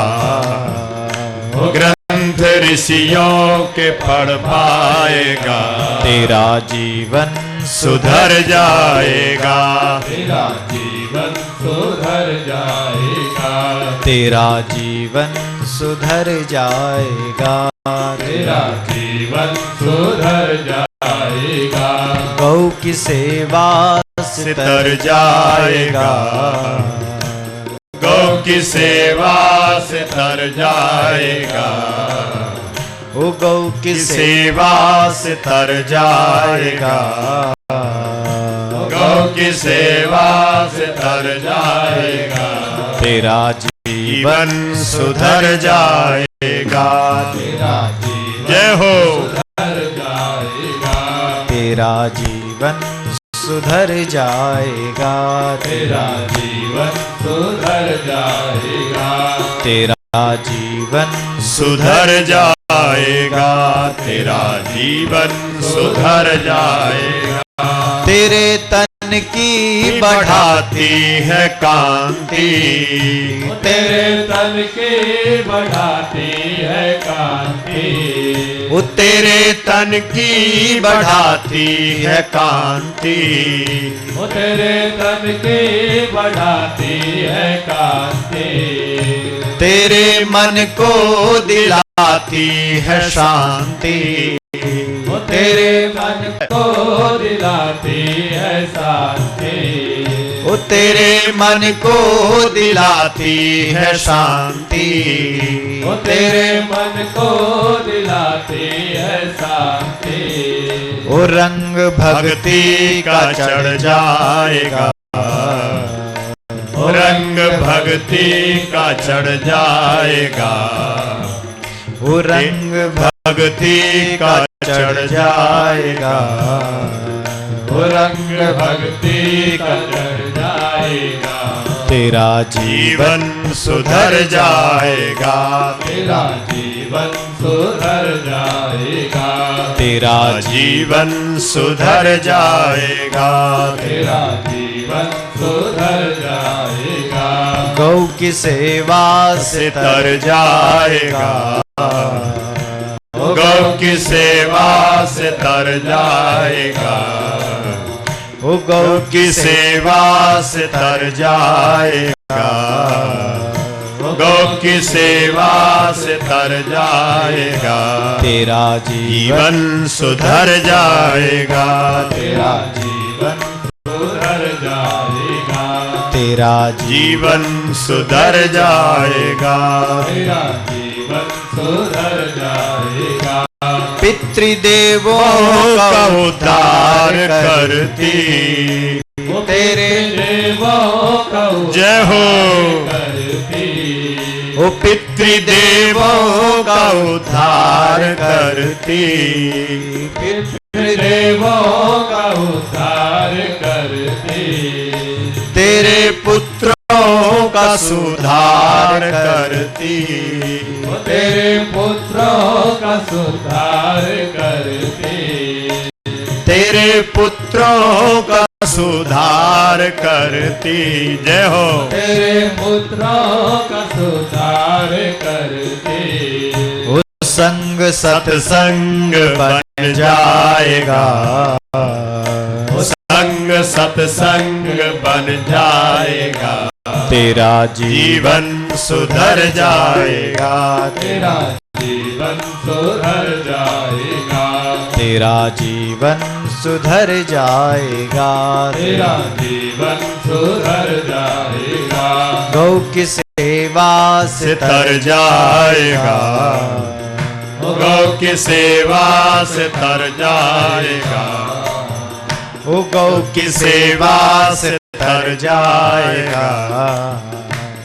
वो ग्रंथ ऋषियों के पढ़ पाएगा, तेरा जीवन सुधर जाएगा, तेरा जीवन सुधर जाएगा, तेरा जीवन सुधर जाएगा, तेरा जीवन सुधर जाएगा, गौ की सेवा से तर जाएगा, गौ की सेवा से तर जाएगा, वो गौ की सेवा से तर जाएगा, गौ की सेवा से तर जाएगा, तेरा जीवन सुधर जाएगा, तेरा जीवन जय हो, सुधर जाएगा, तेरा जीवन सुधर जाएगा, तेरा जीवन सुधर जाएगा, तेरा जीवन सुधर जाएगा, तेरा जीवन सुधर जाएगा, तेरे तन की बढ़ाती है कांति, तेरे तन की बढ़ाती है कांति, वो तेरे तन की बढ़ाती है कांति, वो तेरे तन की बढ़ाती है कांति, तेरे मन को दिलाती है शांति, वो तेरे मन को दिलाती है शांति, वो तेरे मन को दिलाती है शांति, वो तेरे मन को दिलाती है शांति, वो रंग भक्ति का चढ़ जाएगा, रंग भक्ति का चढ़ जाएगा, वो रंग भक्ति का चढ़ जाएगा, वो रंग भक्ति का चढ़ जाएगा, तेरा जीवन सुधर जाएगा, तेरा जीवन सुधर जाएगा, तेरा जीवन सुधर जाएगा, तेरा जीवन सुधर जाएगा, गौ की सेवा से तर जाएगा, गौ की सेवा से तर जाएगा, वो गौ की सेवा से तर जाएगा, गौ की सेवा से तर जाएगा, तेरा जीवन जीवन सुधर जाएगा, तेरा जीवन सुधर जाएगा, तेरा जीवन सुधर जाएगा। तेरा जीवन सुधर जाएगा। पितृदेवों का उद्धार करती वो तेरे देवों का जय हो। करती। वो पितृदेवों का उद्धार करती पितृदेवों का उद्धार करती। तेरे पुत्रों का सुधार करती वो तेरे पुत्रों का सुधार करती। तेरे पुत्रों का सुधार करती जय हो। तेरे पुत्रों का सुधार करती। वो संग सत्संग बन जाएगा। वो संग सत्संग बन जाएगा। तेरा जीवन सुधर जाएगा। तेरा जीवन सुधर जाएगा। तेरा जीवन सुधर जाएगा। तेरा जीवन सुधर जाएगा। गौ की सेवा से तर जाएगा। गौ की सेवा से तर जाएगा। वो गौ की सेवा से तर जाएगा।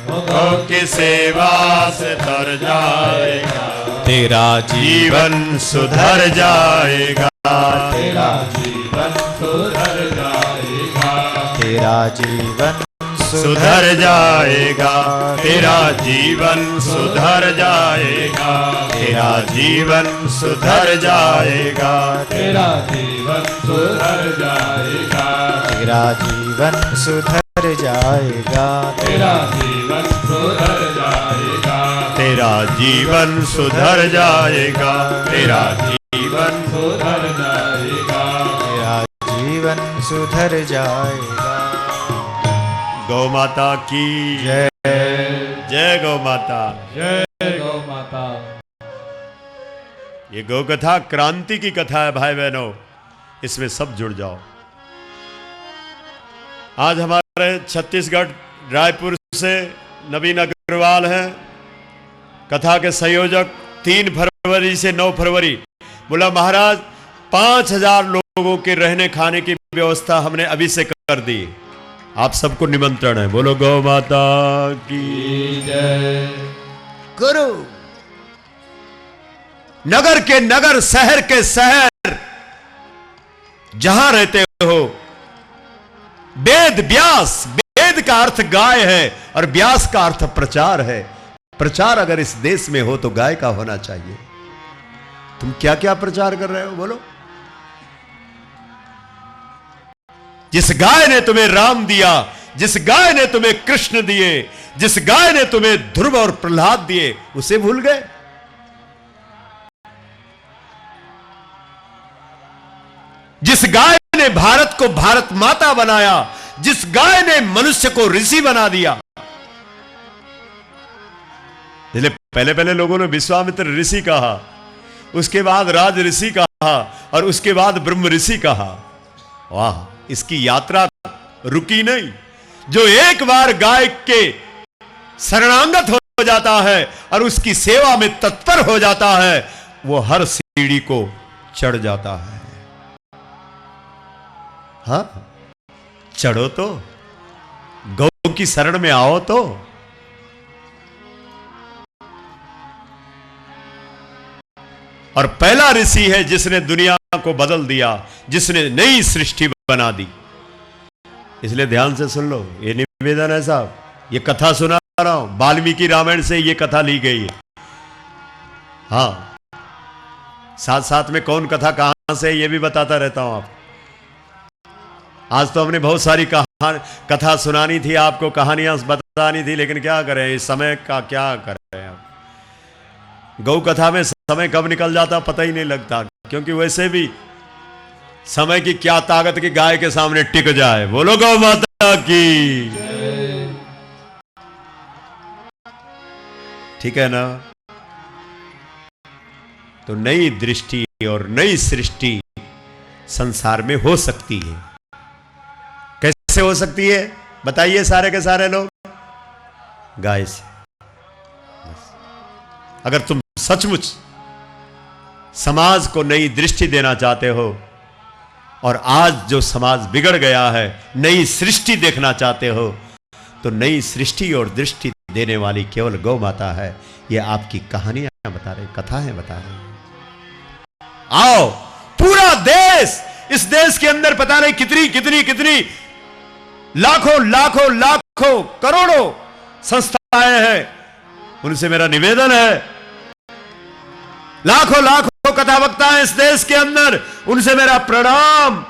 गौ की सेवा से तर जाएगा। तेरा जीवन सुधर जाएगा। तेरा जीवन सुधर जाएगा। तेरा जीवन सुधर जाएगा। तेरा जीवन सुधर जाएगा। तेरा जीवन सुधर जाएगा। तेरा जीवन सुधर जाएगा। तेरा जीवन सुधर जाएगा। तेरा जीवन सुधर जाएगा। तेरा जीवन सुधर जाएगा। तेरा जीवन सुधर जाएगा। तेरा जीवन सुधर जाएगा। गौ माता की जय। जय गौ माता। जय गौ माता। ये गौ कथा क्रांति की कथा है भाई बहनों, इसमें सब जुड़ जाओ। आज हमारे छत्तीसगढ़ रायपुर से नवीन अग्रवाल हैं कथा के संयोजक। 3 फरवरी से 9 फरवरी बोला महाराज 5000 लोगों के रहने खाने की व्यवस्था हमने अभी से कर दी। आप सबको निमंत्रण है। बोलो गौ माता की जय। गुरु नगर के नगर शहर के शहर जहां रहते हो, वेद व्यास, वेद का अर्थ गाय है और व्यास का अर्थ प्रचार है। प्रचार अगर इस देश में हो तो गाय का होना चाहिए। तुम क्या क्या प्रचार कर रहे हो बोलो। जिस गाय ने तुम्हें राम दिया, जिस गाय ने तुम्हें कृष्ण दिए, जिस गाय ने तुम्हें ध्रुव और प्रहलाद दिए, उसे भूल गए। जिस गाय ने भारत को भारत माता बनाया, जिस गाय ने मनुष्य को ऋषि बना दिया। पहले पहले लोगों ने विश्वामित्र ऋषि कहा, उसके बाद राज ऋषि कहा और उसके बाद ब्रह्म ऋषि कहा। वाह, इसकी यात्रा रुकी नहीं। जो एक बार गाय के शरणागत हो जाता है और उसकी सेवा में तत्पर हो जाता है, वो हर सीढ़ी को चढ़ जाता है। हाँ, चढ़ो तो, गौ की शरण में आओ तो। और पहला ऋषि है जिसने दुनिया को बदल दिया, जिसने नई सृष्टि बना दी। इसलिए ध्यान से सुन लो, ये निवेदन है साहब, ये कथा सुना रहा हूं, वाल्मीकि रामायण से ये कथा ली गई है। हाँ, साथ साथ में कौन कथा कहां से ये भी बताता रहता हूं आप। आज तो हमने बहुत सारी कथा सुनानी थी आपको, कहानियां बतानी थी, लेकिन क्या करें, इस समय का क्या करें आप। गौ कथा में समय कब निकल जाता पता ही नहीं लगता, क्योंकि वैसे भी समय की क्या ताकत की गाय के सामने टिक जाए। बोलो गौ माता की। ठीक है ना। तो नई दृष्टि और नई सृष्टि संसार में हो सकती है। कैसे हो सकती है बताइए सारे के सारे लोग, गाय से। अगर तुम सचमुच समाज को नई दृष्टि देना चाहते हो और आज जो समाज बिगड़ गया है नई सृष्टि देखना चाहते हो, तो नई सृष्टि और दृष्टि देने वाली केवल गौ माता है। ये आपकी कहानियां बता रही, कथाएं बता रही। आओ, पूरा देश, इस देश के अंदर पता नहीं कितनी कितनी कितनी लाखों लाखों लाखों करोड़ों संस्थाएं हैं, उनसे मेरा निवेदन है, लाखों लाखों कथावक्ता हैं इस देश के अंदर, उनसे मेरा प्रणाम,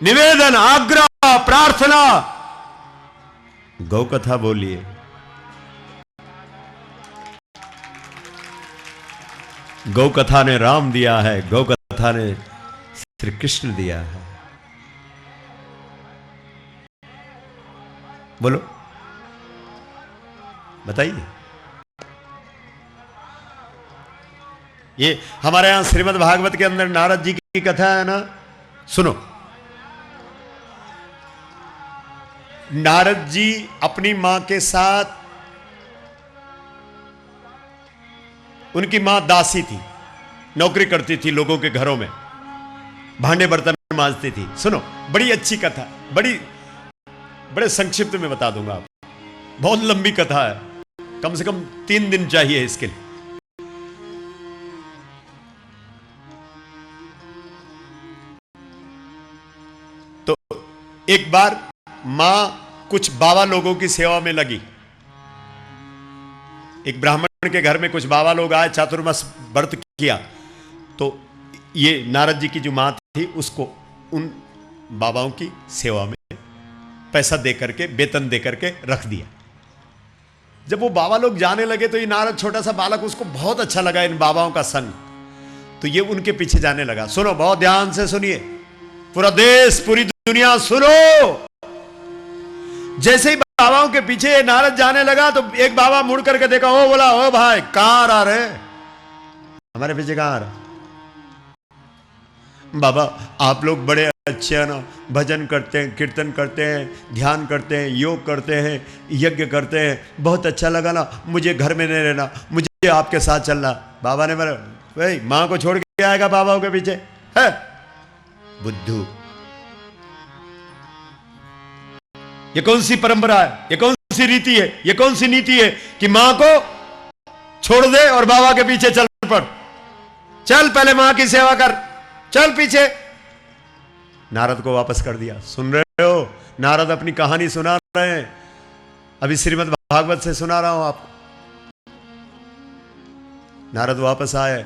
निवेदन, आग्रह, प्रार्थना, गौ कथा बोलिए। गौ कथा ने राम दिया है, गौ कथा ने श्री कृष्ण दिया है। बोलो, बताइए। ये हमारे यहां श्रीमद् भागवत के अंदर नारद जी की कथा है ना, सुनो। नारद जी अपनी मां के साथ, उनकी मां दासी थी, नौकरी करती थी लोगों के घरों में, भांडे बर्तन मांजती थी। सुनो, बड़ी अच्छी कथा, बड़े संक्षिप्त में बता दूंगा आप, बहुत लंबी कथा है, कम से कम 3 दिन चाहिए इसके लिए। तो एक बार मां कुछ बाबा लोगों की सेवा में लगी। एक ब्राह्मण के घर में कुछ बाबा लोग आए, चातुर्मास व्रत किया, तो ये नारद जी की जो मां थी उसको उन बाबाओं की सेवा में पैसा दे करके, वेतन दे करके रख दिया। जब वो बाबा लोग जाने लगे तो ये नारद छोटा सा बालक, उसको बहुत अच्छा लगा इन बाबाओं का संग, तो ये उनके पीछे जाने लगा। सुनो, बहुत ध्यान से सुनिए, पूरा देश, पूरी दुनिया सुनो। जैसे ही बाबाओं के पीछे नारद जाने लगा तो एक बाबा मुड़ करके देखा, ओ बोला, ओ भाई कहां आ रहे, हमारे पीछे कहां आ रहा? बाबा आप लोग बड़े अच्छे हैं ना, भजन करते हैं, कीर्तन करते हैं, ध्यान करते हैं, योग करते हैं, यज्ञ करते हैं, बहुत अच्छा लगा ना, मुझे घर में नहीं रहना, मुझे आपके साथ चलना। बाबा ने बोला, भाई मां को छोड़ के आएगा बाबाओं के पीछे है? बुद्धू, ये कौन सी परंपरा है, ये कौन सी रीति है, ये कौन सी नीति है कि मां को छोड़ दे और बाबा के पीछे चल पड़, चल पहले मां की सेवा कर, चल पीछे। नारद को वापस कर दिया। सुन रहे हो, नारद अपनी कहानी सुना रहे हैं, अभी श्रीमद् भागवत से सुना रहा हूं आपको। नारद वापस आए,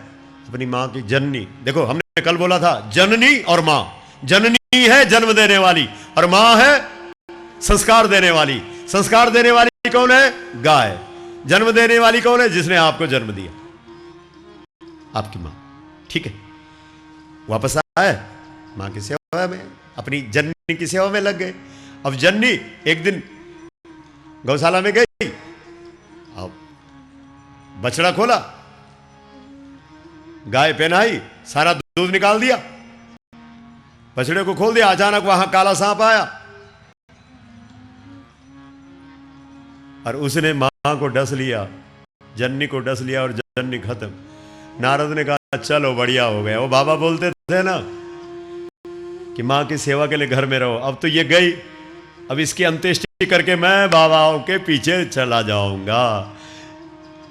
अपनी मां की जननी, देखो हमने कल बोला था जननी और मां, जननी है जन्म देने वाली और मां है संस्कार देने वाली। संस्कार देने वाली कौन है? गाय। जन्म देने वाली कौन है? जिसने आपको जन्म दिया, आपकी मां। ठीक है, वापस आए, मां की सेवा में, अपनी जननी की सेवा में लग गए। अब जननी एक दिन गौशाला में गई, अब बछड़ा खोला, गाय पहनाई, सारा दूध निकाल दिया, बछड़े को खोल दिया। अचानक वहां काला सांप आया और उसने मां को डस लिया, जननी को डस लिया और जननी खत्म। नारद ने कहा चलो बढ़िया हो गया। वो बाबा बोलते थे ना कि मां की सेवा के लिए घर में रहो। अब तो ये गई, अब इसकी अंत्येष्टि करके मैं बाबाओं के पीछे चला जाऊंगा।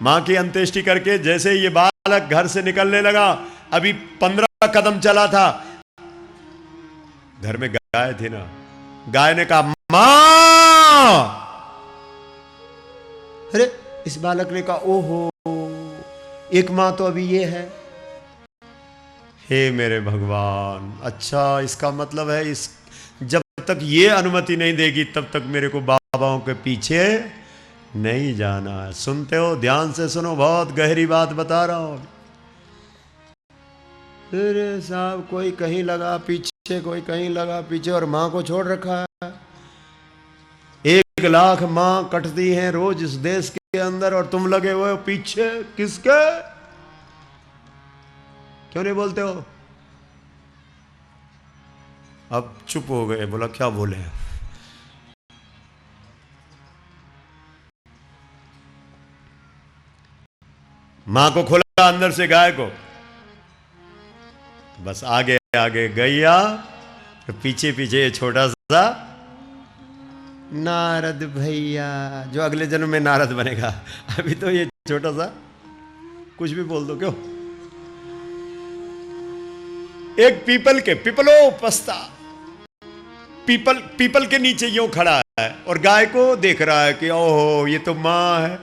मां की अंत्येष्टि करके जैसे ये बालक घर से निकलने लगा, अभी 15 कदम चला था, घर में गाय थी ना, गाय ने कहा मां। अरे इस बालक ने कहा ओहो, एक मां तो अभी ये है। हे मेरे भगवान, अच्छा इसका मतलब है इस जब तक ये अनुमति नहीं देगी तब तक मेरे को बाबाओं के पीछे नहीं जाना है। सुनते हो? ध्यान से सुनो, बहुत गहरी बात बता रहा हूं। अरे साहब, कोई कहीं लगा पीछे, कोई कहीं लगा पीछे, और मां को छोड़ रखा है। 1 लाख मां कटती हैं रोज इस देश के अंदर और तुम लगे हुए हो पीछे। किसके? क्यों नहीं बोलते हो? अब चुप हो गए, बोला क्या बोले। मां को खोला अंदर से गाय को, बस आगे आगे गैया, तो पीछे पीछे छोटा सा नारद भैया, जो अगले जन्म में नारद बनेगा। अभी तो ये छोटा सा कुछ भी बोल दो क्यों। एक पीपलो पस्ता पीपल के नीचे यूं खड़ा है और गाय को देख रहा है कि ओहो ये तो मां है,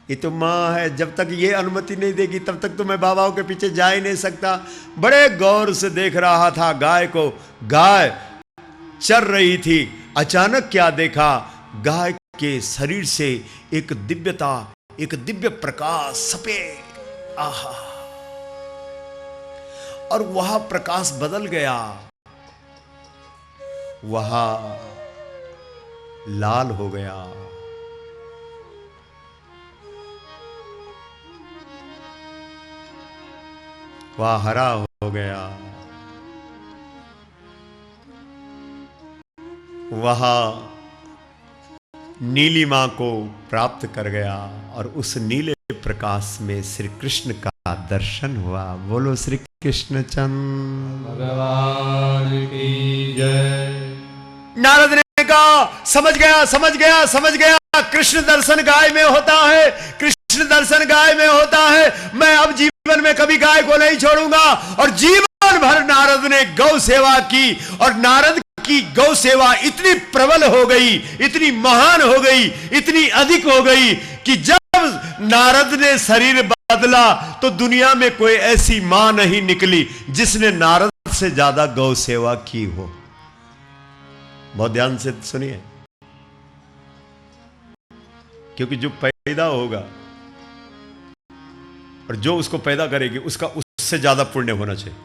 ये तो मां है। जब तक ये अनुमति नहीं देगी तब तक तो मैं बाबाओं के पीछे जा ही नहीं सकता। बड़े गौर से देख रहा था गाय को। गाय चर रही थी। अचानक क्या देखा, गाय के शरीर से एक दिव्यता, एक दिव्य प्रकाश सफेद, आहा, और वह प्रकाश बदल गया, वह लाल हो गया। वह हरा हो गया, वह नीलिमा को प्राप्त कर गया और उस नीले प्रकाश में श्री कृष्ण का दर्शन हुआ। बोलो श्री कृष्ण चंद्र भगवान की जय। नारद ने कहा समझ गया, कृष्ण दर्शन गाय में होता है, कृष्ण दर्शन गाय में होता है। मैं अब जीवन में कभी गाय को नहीं छोड़ूंगा। और जीवन भर नारद ने गौ सेवा की और नारद की गौ सेवा इतनी प्रबल हो गई, इतनी महान हो गई, इतनी अधिक हो गई कि जब नारद ने शरीर बदला तो दुनिया में कोई ऐसी मां नहीं निकली जिसने नारद से ज्यादा गौ सेवा की हो। बहुत ध्यान से सुनिए, क्योंकि जो पैदा होगा और जो उसको पैदा करेगी उसका उससे ज्यादा पुण्य होना चाहिए।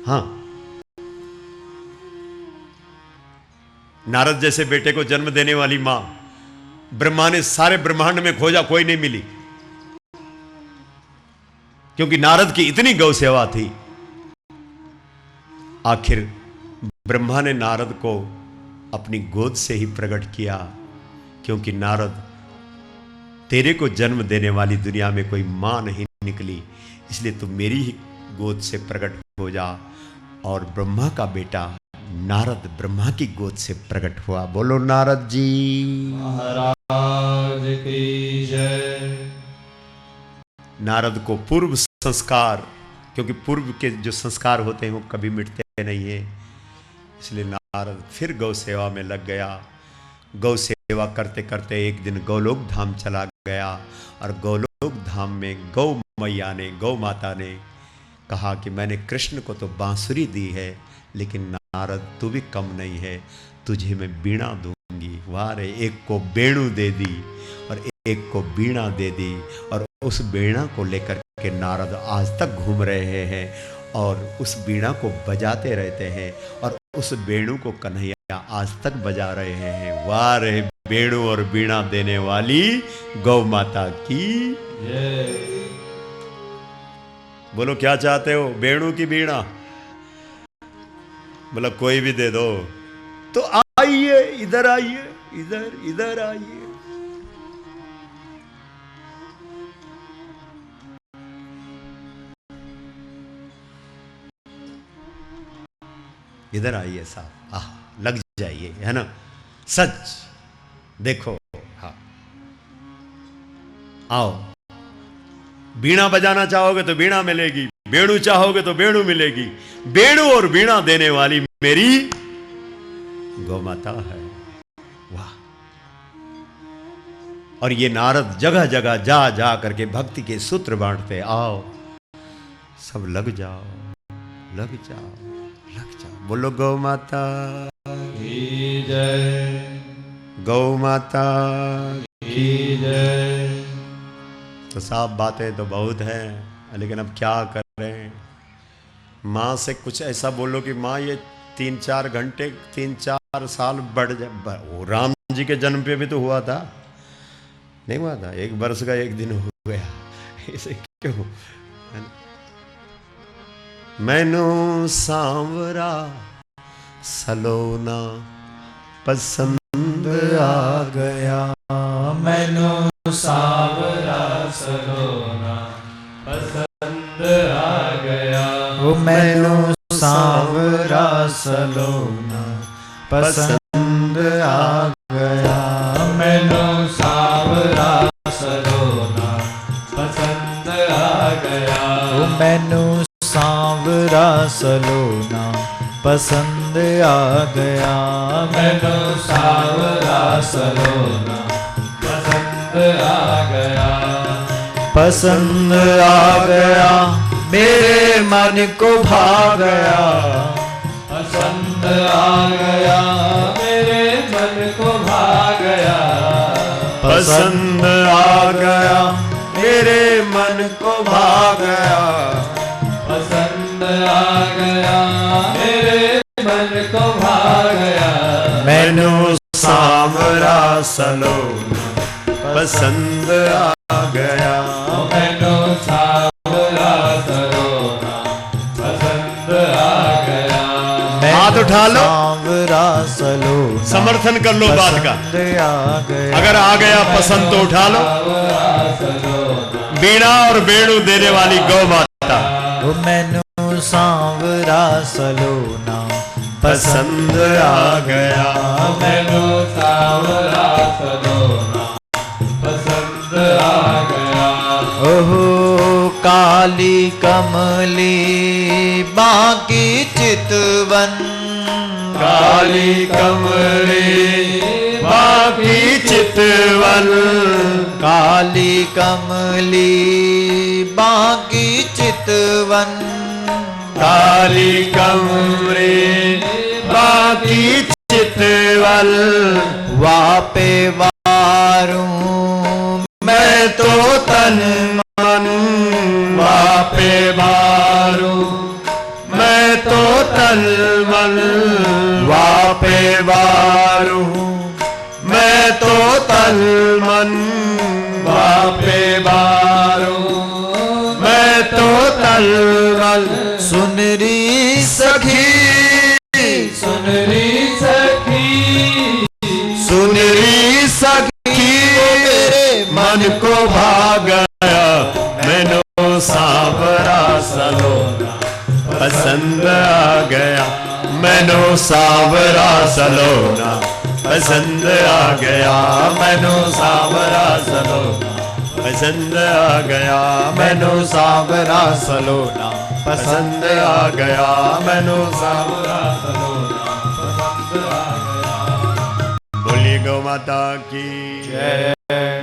हां, नारद जैसे बेटे को जन्म देने वाली मां ब्रह्मा ने सारे ब्रह्मांड में खोजा, कोई नहीं मिली, क्योंकि नारद की इतनी गौ सेवा थी। आखिर ब्रह्मा ने नारद को अपनी गोद से ही प्रकट किया, क्योंकि नारद तेरे को जन्म देने वाली दुनिया में कोई मां नहीं निकली, इसलिए तू मेरी ही गोद से प्रकट हो जा। और ब्रह्मा का बेटा नारद ब्रह्मा की गोद से प्रकट हुआ। बोलो नारद जी महाराज की जय। नारद को पूर्व संस्कार, क्योंकि पूर्व के जो संस्कार होते हैं वो कभी मिटते नहीं है, इसलिए नारद फिर गौ सेवा में लग गया। गौ सेवा करते करते एक दिन गौलोक धाम चला गया और गौलोक धाम में गौ मैया ने, गौ माता ने कहा कि मैंने कृष्ण को तो बांसुरी दी है, लेकिन नारद तू भी कम नहीं है, तुझे मैं बीणा दूंगी। वाह रे, एक को बेणु दे दी और एक को बीणा दे दी, और उस बीणा को लेकर के नारद आज तक घूम रहे हैं और उस बीणा को बजाते रहते हैं और उस बेणु को कन्हैया आज तक बजा रहे हैं। वाह रे, बेणु और बीणा देने वाली गौ माता की जय। बोलो क्या चाहते हो, बेणु की बीणा? बोला कोई भी दे दो। तो आइए, इधर आइए, इधर आइए। इधर आइए साहब, आह लग जाइए, है ना, सच देखो। हाँ आओ, बीणा बजाना चाहोगे तो बीणा मिलेगी, बेणु चाहोगे तो बेणु मिलेगी। बेणु और बीणा देने वाली मेरी गौ माता है। वाह। और ये नारद जगह जगह जा जा करके भक्ति के सूत्र बांटते। आओ सब लग जाओ, लग जाओ, लग जाओ। बोलो गौ माता की जय। गौ माता की जय। तो साफ बातें तो बहुत हैं, लेकिन अब क्या करें। माँ से कुछ ऐसा बोलो कि माँ ये 3-4 घंटे 3-4 साल बढ़ जाए। वो राम जी के जन्म पे भी तो हुआ था, नहीं हुआ था? 1 वर्ष का 1 दिन हो गया, ऐसे क्यों? मैनू सांवरा सलोना पसंद आ गया, मैनू सांवरा मैनू सांवरा सलोना पसंद आ गया। मैनू सांवरा सलोना पसंद आ गया। मैनू सांवरा सलोना पसंद आ गया। मैनू सांवरा सलोना पसंद आ गया। पसंद आ गया मेरे मन को भा गया। पसंद आ गया मेरे मन को भा गया। पसंद आ गया मेरे मन को भा गया। पसंद आ गया मेरे मन को भा गया। मैनू सांवरा सलोना पसंद आ गया। मैनू सांवरा सलोना पसंद आ गया। हाथ उठा लो, सांवरा सलोना समर्थन कर लो बात का। पसंद आ गया। अगर आ गया पसंद तो उठा लो। बीड़ा और बेड़ू देने वाली गौ माता मैनू सांवरा सलोना पसंद आ गया। मैनू सांवरा सलोना पसंद आ गया। ओहो काली कमली बाकी चितवन। काली कमली बाकी चितवन। काली कमली बाकी चितवन। काली कमरे बाकी चितवल। वापे वारू मैं तो तन मन वापे बारू। मैं तो तन मन वापे बारू। मैं तो तन मन वापे बारू। मैं तो तन मन सुनरी सखी सुनरी सखी सुनरी सखी मन को भा गया। मैनू सांवरा सलोना पसंद आ गया। मैनू सांवरा सलोना पसंद आ गया। मैनू सांवरा सलोना पसंद आ गया। मैनू सांवरा सलोना पसंद आ गया। मैनू सांवरा सलोना पसंद आ गया। बोलिए गौ माता की जय।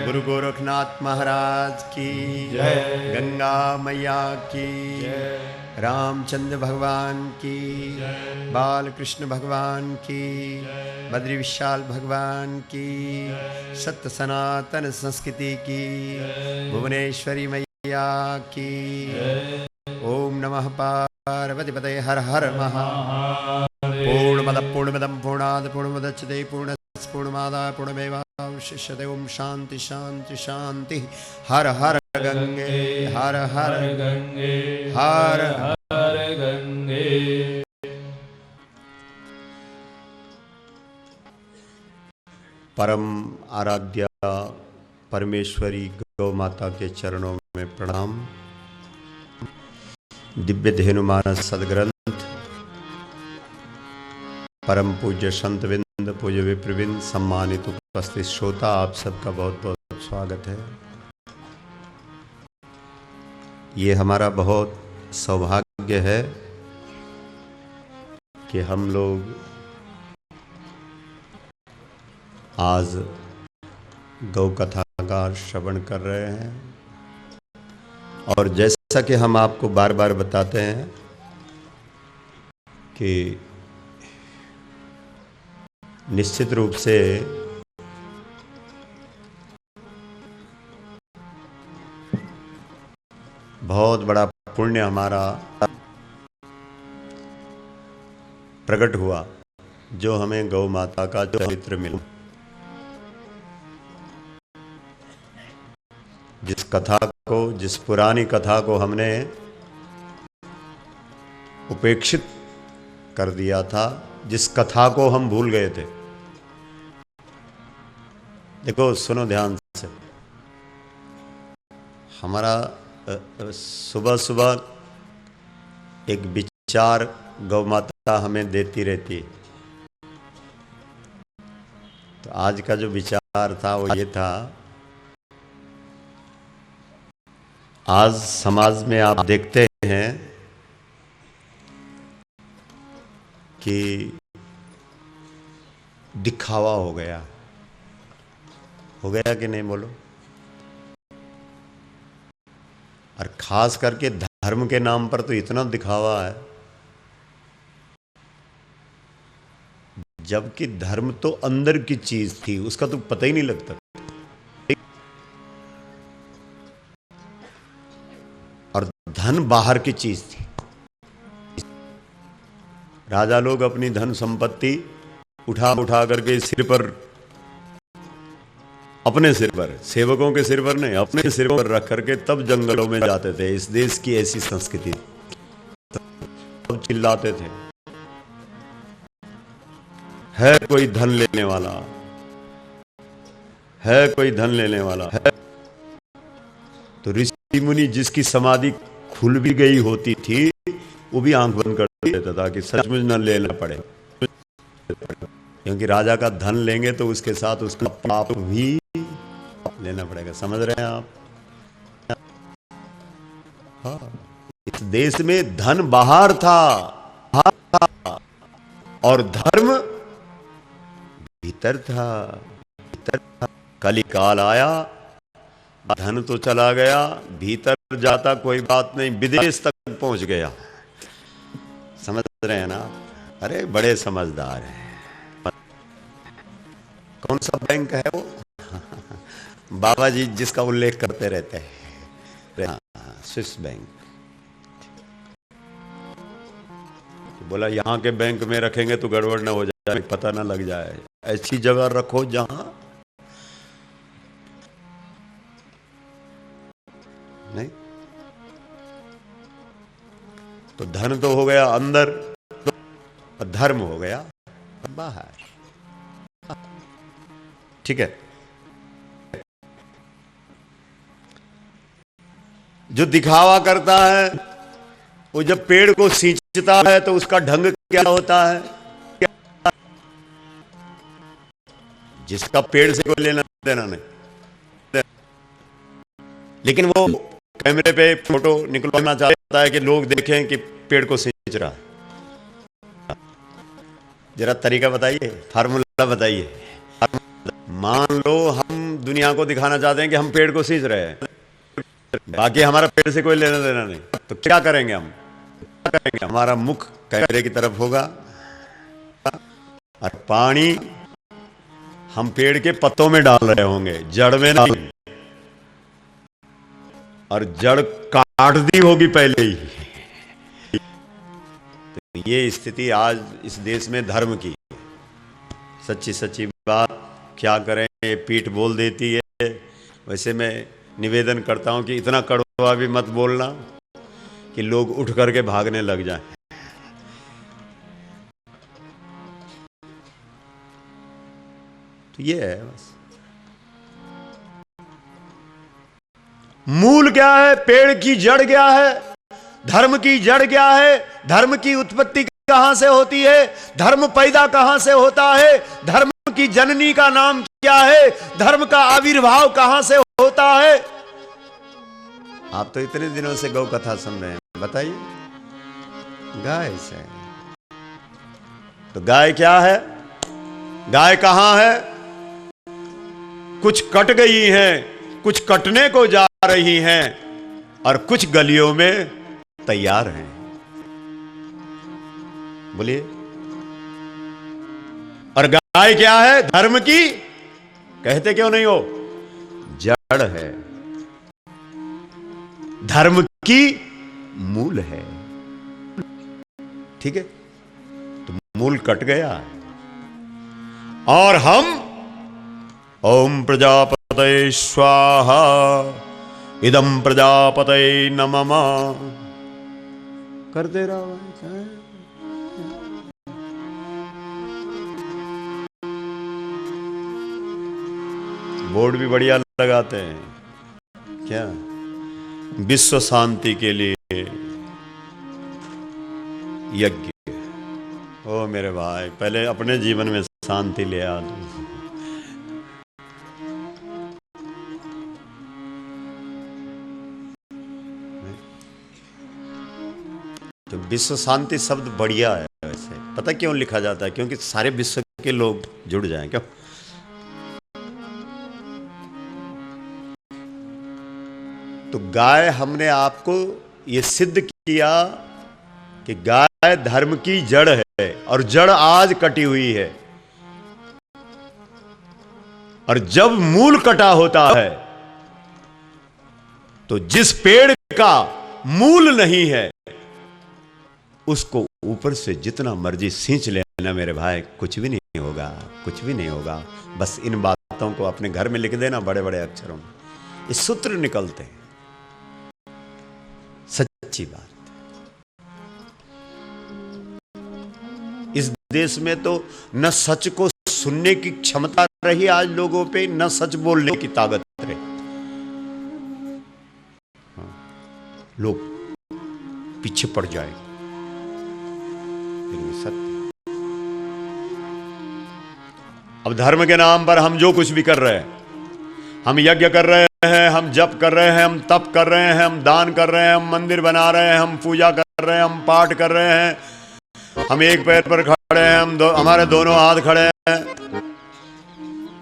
गुरु गोरखनाथ महाराज की जय। गंगा मैया की जय। रामचंद्र भगवान की जय। बाल कृष्ण भगवान की जय। बद्री विशाल भगवान की जय। सत्य सनातन संस्कृति की जय। भुवनेश्वरी मैया की जय। ओम नमः पार्वती पतये हर हर महादेव। पूर्णमदः पूर्णमिदं पूर्णात् पूर्णमुदच्यते पूर्णस्य पूर्णमादाय पूर्णमेवावशिष्यते। ओम शांति शांति शांति। हर हर गंगे हर हर गंगे हर हर गंगे। परम आराध्या परमेश्वरी गौ माता के चरणों में प्रणाम। दिव्य धेनु मानस सदग्रंथ परम पूज्य संतविंद पूज्य विप्रविंद सम्मानित उपस्थित श्रोता, आप सबका बहुत बहुत स्वागत है। ये हमारा बहुत सौभाग्य है कि हम लोग आज गौ कथा का श्रवण कर रहे हैं। और जैसा कि हम आपको बार बार बताते हैं कि निश्चित रूप से बहुत बड़ा पुण्य हमारा प्रकट हुआ जो हमें गौ माता का चरित्र मिला। जिस कथा को, जिस पुरानी कथा को हमने उपेक्षित कर दिया था, जिस कथा को हम भूल गए थे। देखो, सुनो ध्यान से। हमारा सुबह सुबह एक विचार गौ माता हमें देती रहती है। तो आज का जो विचार था वो ये था, आज समाज में आप देखते हैं कि दिखावा हो गया कि नहीं बोलो। और खास करके धर्म के नाम पर तो इतना दिखावा है, जबकि धर्म तो अंदर की चीज थी, उसका तो पता ही नहीं लगता। और धन बाहर की चीज थी। राजा लोग अपनी धन संपत्ति उठा उठा करके सिर पर, अपने सिर पर, सेवकों के सिर पर नहीं, अपने सिर पर रख करके तब जंगलों में जाते थे। इस देश की ऐसी संस्कृति, तब चिल्लाते थे, है कोई धन लेने वाला, है कोई धन लेने वाला है। तो ऋषि मुनि जिसकी समाधि खुल भी गई होती थी, वो भी आंख बंद कर देता था कि सचमुच न लेना पड़े, क्योंकि राजा का धन लेंगे तो उसके साथ उसका पाप भी लेना पड़ेगा। समझ रहे हैं आप? हाँ, इस देश में धन बाहर था और धर्म भीतर था। कलिकाल आया, धन तो चला गया, भीतर जाता कोई बात नहीं, विदेश तक पहुंच गया। समझ रहे हैं ना? अरे बड़े समझदार हैं। कौन सा बैंक है वो? बाबा जी जिसका उल्लेख करते रहते हैं, स्विस बैंक। बोला यहां के बैंक में रखेंगे तो गड़बड़ ना हो जाए, पता ना लग जाए, ऐसी जगह रखो जहां नहीं। तो धन तो हो गया अंदर, और धर्म हो गया बाहर। ठीक है। जो दिखावा करता है वो जब पेड़ को सींचता है तो उसका ढंग क्या होता है? जिसका पेड़ से कोई लेना देना नहीं, लेकिन वो कैमरे पे फोटो निकलवाना चाहता है कि लोग देखें कि पेड़ को सींच रहा है। जरा तरीका बताइए, फार्मूला बताइए। मान लो हम दुनिया को दिखाना चाहते हैं कि हम पेड़ को सींच रहे हैं, बाकी हमारा पेड़ से कोई लेना देना नहीं, तो क्या करेंगे हम? हमारा मुख कैमरे की तरफ होगा और पानी हम पेड़ के पत्तों में डाल रहे होंगे, जड़ में नहीं। और जड़ काट दी होगी पहले ही। तो ये स्थिति आज इस देश में धर्म की। सच्ची सच्ची बात क्या करें, ये पीठ बोल देती है। वैसे मैं निवेदन करता हूं कि इतना कड़वा भी मत बोलना कि लोग उठ करके भागने लग जाएं। तो ये है बस। मूल क्या है? पेड़ की जड़ क्या है? धर्म की जड़ क्या है? धर्म की उत्पत्ति कहां से होती है? धर्म पैदा कहां से होता है? धर्म की जननी का नाम क्या है? धर्म का आविर्भाव कहां से होता है? आप तो इतने दिनों से गौ कथा सुन रहे हैं, बताइए। गाय से। तो गाय क्या है? गाय कहां है? कुछ कट गई हैं, कुछ कटने को जा रही हैं, और कुछ गलियों में तैयार हैं। बोलिए। और गाय क्या है? धर्म की, कहते क्यों नहीं हो, जड़ है, धर्म की मूल है। ठीक है। तो मूल कट गया और हम ओम प्रजापतये स्वाहा इदं प्रजापतये नमः करते रहो। बोर्ड भी बढ़िया लगाते हैं क्या? विश्व शांति के लिए, यज्ञ। ओ मेरे भाई, पहले अपने जीवन में शांति ले आ तू। तो विश्व शांति शब्द बढ़िया है। वैसे पता क्यों लिखा जाता है? क्योंकि सारे विश्व के लोग जुड़ जाएं। क्यों? तो गाय, हमने आपको ये सिद्ध किया कि गाय धर्म की जड़ है और जड़ आज कटी हुई है। और जब मूल कटा होता है तो जिस पेड़ का मूल नहीं है उसको ऊपर से जितना मर्जी सींच लेना मेरे भाई, कुछ भी नहीं होगा, कुछ भी नहीं होगा। बस इन बातों को अपने घर में लिख देना बड़े बड़े अक्षरों में, ये सूत्र निकलते हैं। सच्ची बात। इस देश में तो न सच को सुनने की क्षमता रही आज लोगों पे, न सच बोलने की ताकत रही। लोग पीछे पड़ जाए, लेकिन सत्य। अब धर्म के नाम पर हम जो कुछ भी कर रहे हैं, हम यज्ञ कर रहे हैं, हम जप कर रहे हैं, हम तप कर रहे हैं, हम दान कर रहे हैं, हम मंदिर बना रहे हैं, हम पूजा कर रहे हैं, हम पाठ कर रहे हैं, हम एक पैर पर खड़े हैं, हमारे दोनों हाथ खड़े हैं,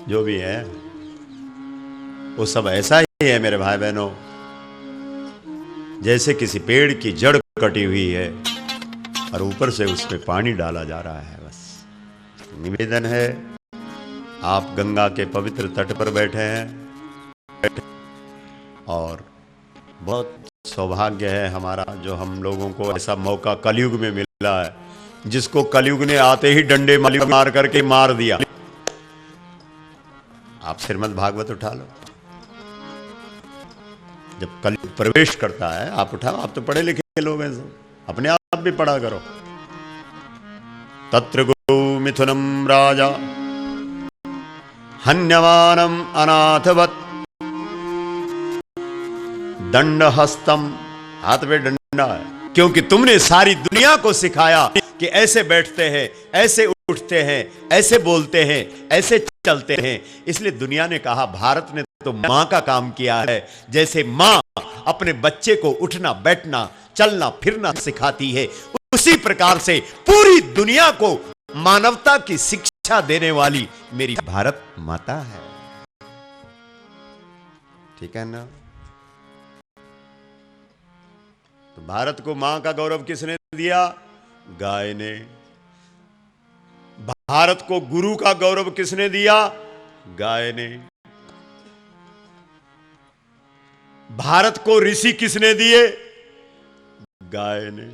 जो भी है वो सब ऐसा ही है मेरे भाई बहनों, जैसे किसी पेड़ की जड़ कटी हुई है और ऊपर से उसमें पानी डाला जा रहा है। बस निवेदन है, आप गंगा के पवित्र तट पर बैठे हैं और बहुत सौभाग्य है हमारा जो हम लोगों को ऐसा मौका कलयुग में मिला है, जिसको कलयुग ने आते ही डंडे मार करके मार दिया। आप श्रीमद् भागवत उठा लो, जब कलयुग प्रवेश करता है आप उठाओ, आप तो पढ़े लिखे लोग हैं सब, अपने आप भी पढ़ा करो। तत्र गो मिथुनम राजा हन्यमानम अनाथवत दंड हस्तम, हाथ में डंडा है, क्योंकि तुमने सारी दुनिया को सिखाया कि ऐसे बैठते हैं, ऐसे उठते हैं, ऐसे बोलते हैं, ऐसे चलते हैं। इसलिए दुनिया ने कहा भारत ने तो मां का काम किया है, जैसे मां अपने बच्चे को उठना बैठना चलना फिरना सिखाती है, उसी प्रकार से पूरी दुनिया को मानवता की शिक्षा देने वाली मेरी भारत माता है। ठीक है ना? तो भारत को मां का गौरव किसने दिया? गाय ने। भारत को गुरु का गौरव किसने दिया? गाय ने। भारत को ऋषि किसने दिए? गाय ने।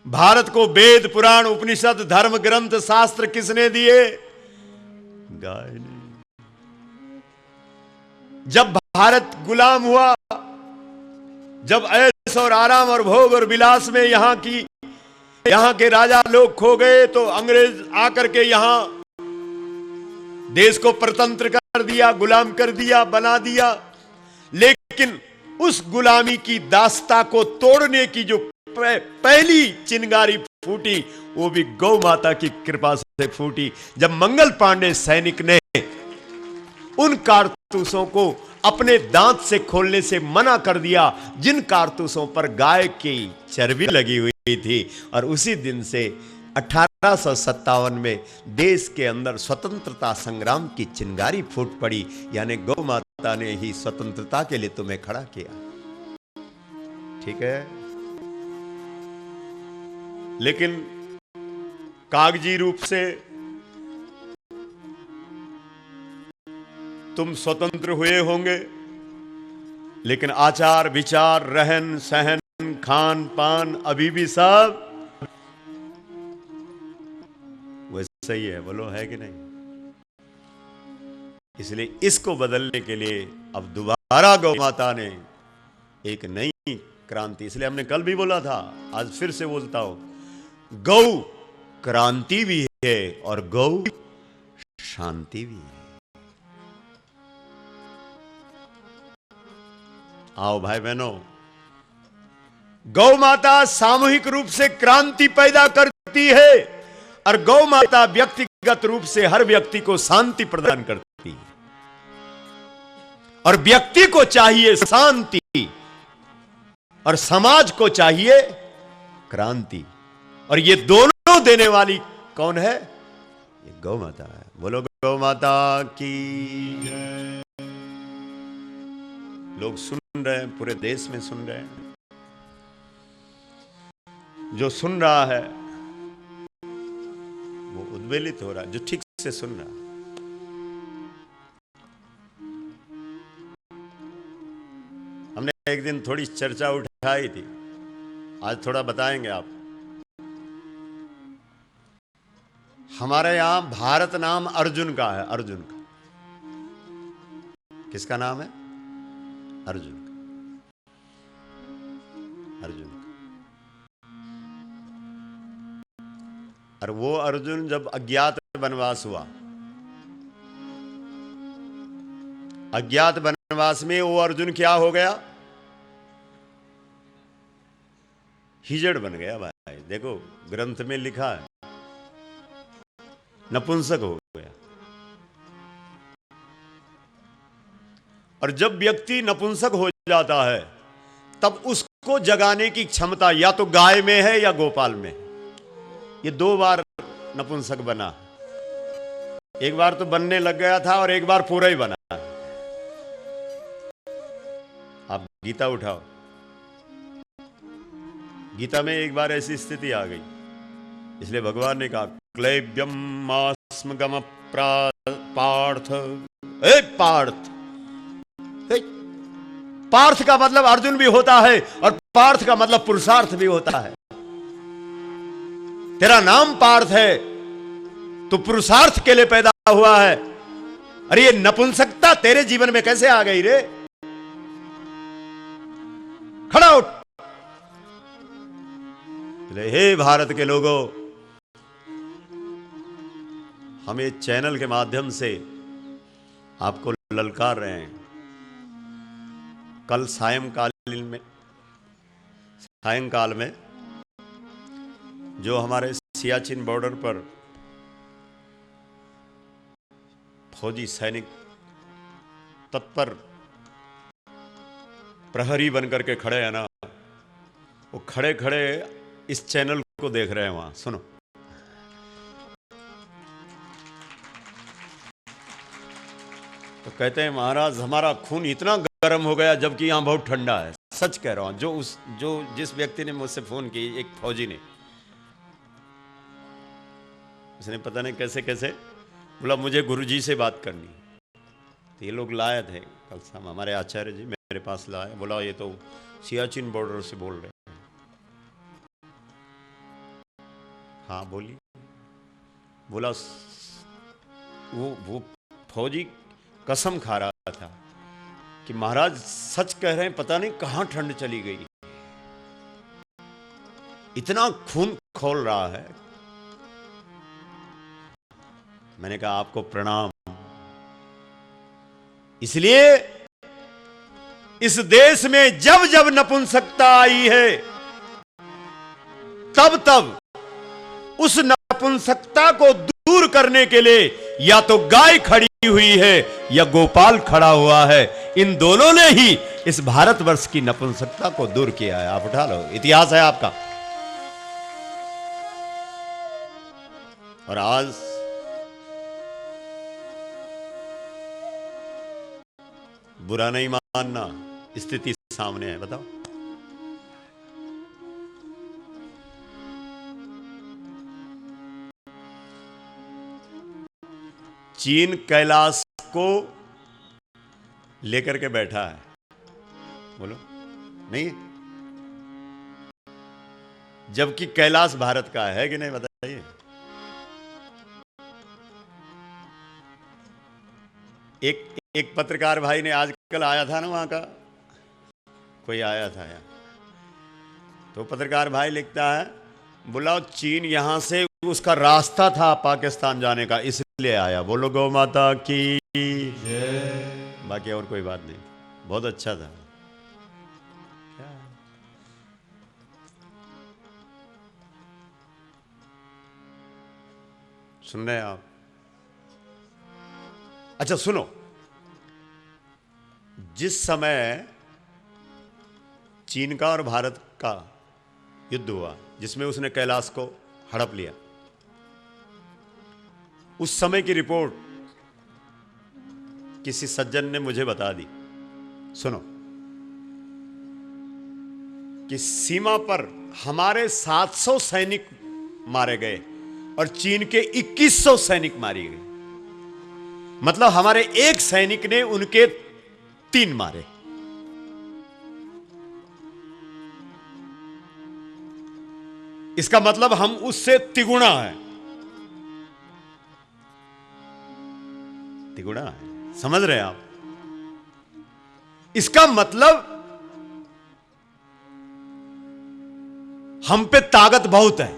भारत को वेद पुराण उपनिषद धर्म ग्रंथ शास्त्र किसने दिए? गाय ने। जब भारत गुलाम हुआ, जब ऐश और आराम और भोग और विलास में यहां के राजा लोग खो गए, तो अंग्रेज आकर के यहां देश को परतंत्र कर दिया, गुलाम कर दिया, बना दिया। लेकिन उस गुलामी की दास्ता को तोड़ने की जो पहली चिंगारी फूटी, वो भी गौ माता की कृपा से फूटी, जब मंगल पांडे सैनिक ने उन कारतूसों को अपने दांत से खोलने से मना कर दिया जिन कारतूसों पर गाय की चर्बी लगी हुई थी। और उसी दिन से 1857 में देश के अंदर स्वतंत्रता संग्राम की चिंगारी फूट पड़ी, यानी गौ माता ने ही स्वतंत्रता के लिए तुम्हें खड़ा किया। ठीक है? लेकिन कागजी रूप से तुम स्वतंत्र हुए होंगे, लेकिन आचार विचार रहन सहन खान पान अभी भी सब वैसा ही है। बोलो है कि नहीं? इसलिए इसको बदलने के लिए अब दोबारा गौ माता ने एक नई क्रांति, इसलिए हमने कल भी बोला था, आज फिर से बोलता हूं, गौ क्रांति भी है और गौ शांति भी है। आओ भाई बहनों, गौ माता सामूहिक रूप से क्रांति पैदा करती है और गौ माता व्यक्तिगत रूप से हर व्यक्ति को शांति प्रदान करती है। और व्यक्ति को चाहिए शांति और समाज को चाहिए क्रांति, और ये दोनों देने वाली कौन है? ये गौ माता है। बोलो गौ माता की जय। लोग सुन रहे हैं, पूरे देश में सुन रहे हैं। जो सुन रहा है वो उद्वेलित हो रहा है, जो ठीक से सुन रहा है। हमने एक दिन थोड़ी चर्चा उठाई थी, आज थोड़ा बताएंगे आप। हमारे यहां भारत नाम अर्जुन का है। अर्जुन का किसका नाम है? अर्जुन का। अर्जुन का। और वो अर्जुन जब अज्ञात वनवास हुआ, अज्ञात वनवास में वो अर्जुन क्या हो गया? हिजड़ बन गया भाई। देखो ग्रंथ में लिखा है, नपुंसक हो गया। और जब व्यक्ति नपुंसक हो जाता है तब उसको जगाने की क्षमता या तो गाय में है या गोपाल में। ये 2 बार नपुंसक बना। एक बार तो बनने लग गया था और एक बार पूरा ही बना। आप गीता उठाओ, गीता में एक बार ऐसी स्थिति आ गई, इसलिए भगवान ने कहा क्लैब्यम मास्मगम पार्थ। पार्थ, पार्थ का मतलब अर्जुन भी होता है और पार्थ का मतलब पुरुषार्थ भी होता है। तेरा नाम पार्थ है तो पुरुषार्थ के लिए पैदा हुआ है। अरे ये नपुंसकता तेरे जीवन में कैसे आ गई रे? खड़ा उठ। हे भारत के लोगों, हम इस चैनल के माध्यम से आपको ललकार रहे हैं। कल सायंकाल में जो हमारे सियाचिन बॉर्डर पर फौजी सैनिक तत्पर प्रहरी बनकर के खड़े हैं ना, वो खड़े खड़े इस चैनल को देख रहे हैं। वहां सुनो, तो कहते हैं महाराज हमारा खून इतना गर्म हो गया जबकि यहां बहुत ठंडा है। सच कह रहा हूं। जिस व्यक्ति ने मुझसे फोन की, एक फौजी ने, उसने पता नहीं कैसे कैसे बोला मुझे गुरुजी से बात करनी। तो ये लोग लाए थे कल शाम, हमारे आचार्य जी मेरे पास लाए। बोला ये तो सियाचिन बॉर्डर से बोल रहे हैं। हाँ बोलिए। बोला वो फौजी कसम खा रहा था कि महाराज सच कह रहे हैं, पता नहीं कहां ठंड चली गई, इतना खून खौल रहा है। मैंने कहा आपको प्रणाम। इसलिए इस देश में जब जब नपुंसकता आई है तब तब उस नपुंसकता को दूर करने के लिए या तो गाय खड़ी हुई है या गोपाल खड़ा हुआ है। इन दोनों ने ही इस भारतवर्ष की नपुंसकता को दूर किया है। आप उठा लो, इतिहास है आपका। और आज बुरा नहीं मानना, स्थिति सामने है। बताओ, चीन कैलाश को लेकर के बैठा है। बोलो नहीं, जबकि कैलाश भारत का है कि नहीं? बताइए। एक पत्रकार भाई ने आजकल आया था ना, वहां का कोई आया था यार, तो पत्रकार भाई लिखता है, बोला चीन यहां से उसका रास्ता था पाकिस्तान जाने का, इसलिए आया। बोलो गौ माता की जय। बाकी और कोई बात नहीं, बहुत अच्छा था। क्या सुन रहे हैं आप? अच्छा सुनो, जिस समय चीन का और भारत का युद्ध हुआ, जिसमें उसने कैलाश को हड़प लिया, उस समय की रिपोर्ट किसी सज्जन ने मुझे बता दी। सुनो कि सीमा पर हमारे 700 सैनिक मारे गए और चीन के 2100 सैनिक मारे गए। मतलब हमारे एक सैनिक ने उनके 3 मारे। इसका मतलब हम उससे तिगुना है, तिगुना है। समझ रहे हैं आप? इसका मतलब हम पे ताकत बहुत है,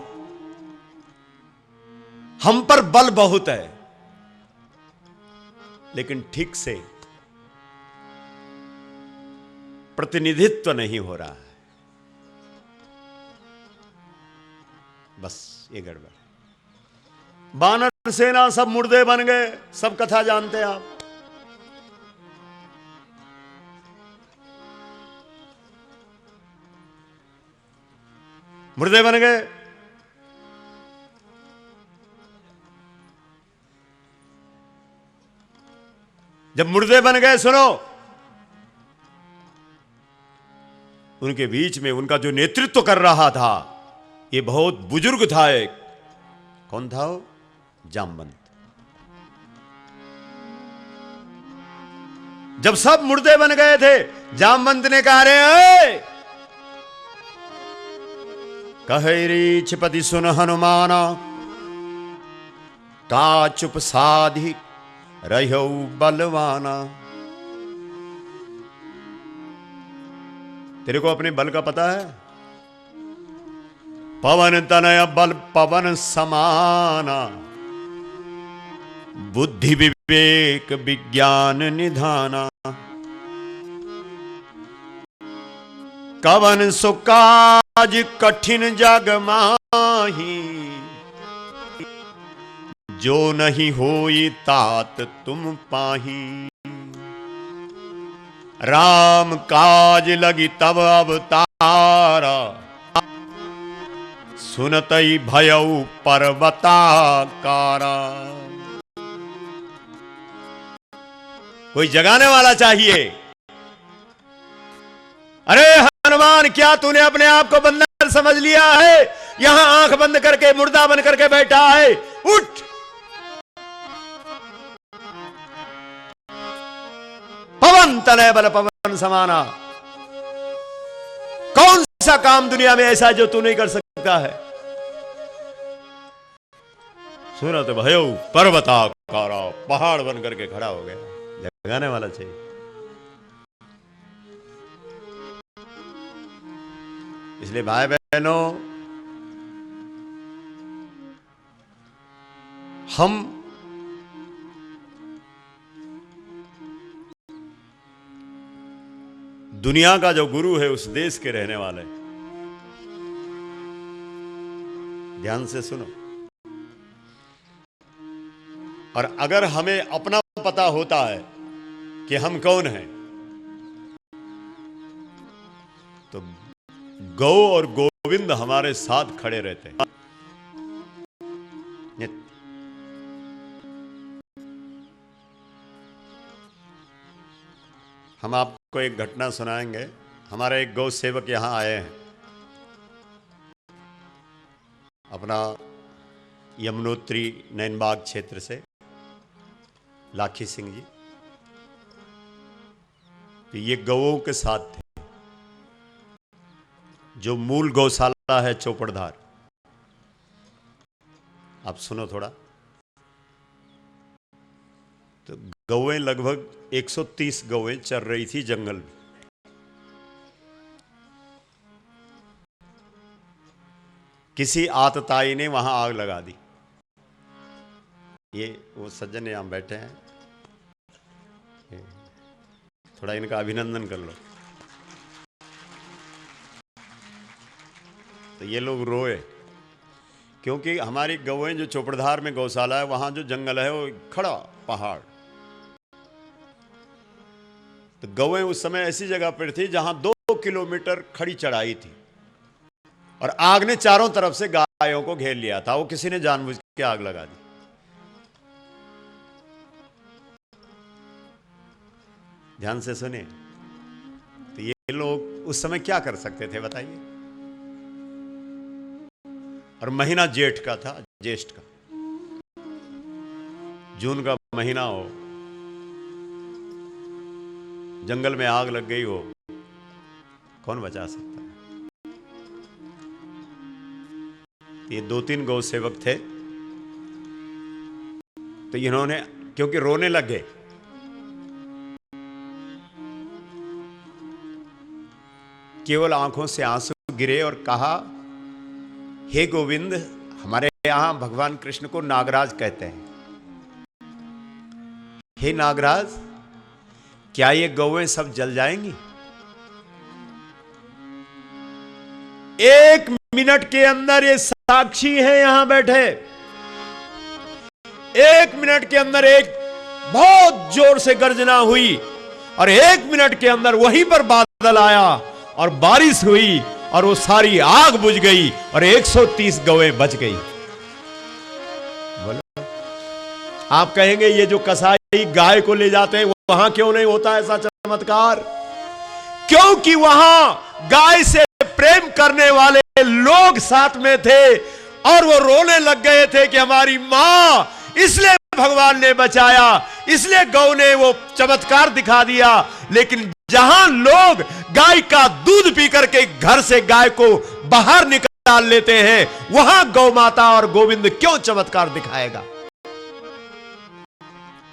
हम पर बल बहुत है, लेकिन ठीक से प्रतिनिधित्व नहीं हो रहा है। बस ये गड़बड़ है। वानर सेना सब मुर्दे बन गए, सब कथा जानते हैं आप। मुर्दे बन गए। जब मुर्दे बन गए, सुनो, उनके बीच में उनका जो नेतृत्व कर रहा था, ये बहुत बुजुर्ग था एक। कौन था वो? जामवंत। जब सब मुर्दे बन गए थे, जामवंत ने कहा, रे कहेरी छिपति सुन हनुमाना, का चुप साधी रहो बलवाना। तेरे को अपने बल का पता है? पवन तनय बल पवन समाना, बुद्धि विवेक विज्ञान निधाना। कवन सो काज कठिन जग माही, जो नहीं होई तात तुम पाही। राम काज लगी तब अवतारा, सुनतई भयऊ पर्वताकारा। कोई जगाने वाला चाहिए। अरे हनुमान, क्या तूने अपने आप को बंदर समझ लिया है? यहां आंख बंद करके मुर्दा बन करके बैठा है। उठ, पवन तनय बल पवन समाना। कौन सा काम दुनिया में ऐसा है जो तू नहीं कर सकता है? सुना तो भयो पर्वताकारा, पहाड़ बन करके खड़ा हो गया। जगाने वाला चाहिए। इसलिए भाई बहनों, हम दुनिया का जो गुरु है, उस देश के रहने वाले। ध्यान से सुनो। और अगर हमें अपना पता होता है कि हम कौन हैं, तो गौ और गोविंद हमारे साथ खड़े रहते हैं। हम आपको एक घटना सुनाएंगे। हमारे एक गौ सेवक यहां आए हैं, अपना यमुनोत्री नैनबाग क्षेत्र से, लाखी सिंह जी। तो ये गौओं के साथ थे। जो मूल गौशाला है चौपड़धार, आप सुनो थोड़ा। तो गौएं लगभग 130 गौएं चर रही थी जंगल में। किसी आतताई ने वहां आग लगा दी। ये वो सज्जन यहां बैठे हैं, थोड़ा इनका अभिनंदन कर लो। तो ये लोग रोए। क्योंकि हमारी गौएं जो चोपड़धार में गौशाला है, वहां जो जंगल है वो खड़ा पहाड़, तो गौएं उस समय ऐसी जगह पर थी जहां 2 किलोमीटर खड़ी चढ़ाई थी और आग ने चारों तरफ से गायों को घेर लिया था। वो किसी ने जानबूझ के आग लगा दी। ध्यान से सुने, तो ये लोग उस समय क्या कर सकते थे बताइए? और महीना जेठ का था, ज्येष्ठ का, जून का महीना हो, जंगल में आग लग गई हो, कौन बचा सकता है? ये 2-3 गौ सेवक थे, तो इन्होंने क्योंकि रोने लग गए, केवल आंखों से आंसू गिरे और कहा, हे गोविंद, हमारे यहां भगवान कृष्ण को नागराज कहते हैं, हे नागराज, क्या ये गौएं सब जल जाएंगी? 1 मिनट के अंदर, ये साक्षी है यहां बैठे, 1 मिनट के अंदर एक बहुत जोर से गर्जना हुई और 1 मिनट के अंदर वहीं पर बादल आया और बारिश हुई और वो सारी आग बुझ गई और 130 गौएं बच गई। बोलो, आप कहेंगे ये जो कसाई गाय को ले जाते हैं वहां क्यों नहीं होता ऐसा चमत्कार? क्योंकि वहां गाय से प्रेम करने वाले लोग साथ में थे और वो रोने लग गए थे कि हमारी मां, इसलिए भगवान ने बचाया, इसलिए गौ ने वो चमत्कार दिखा दिया। लेकिन जहां लोग गाय का दूध पी करके घर से गाय को बाहर निकाल लेते हैं, वहां गौ माता और गोविंद क्यों चमत्कार दिखाएगा?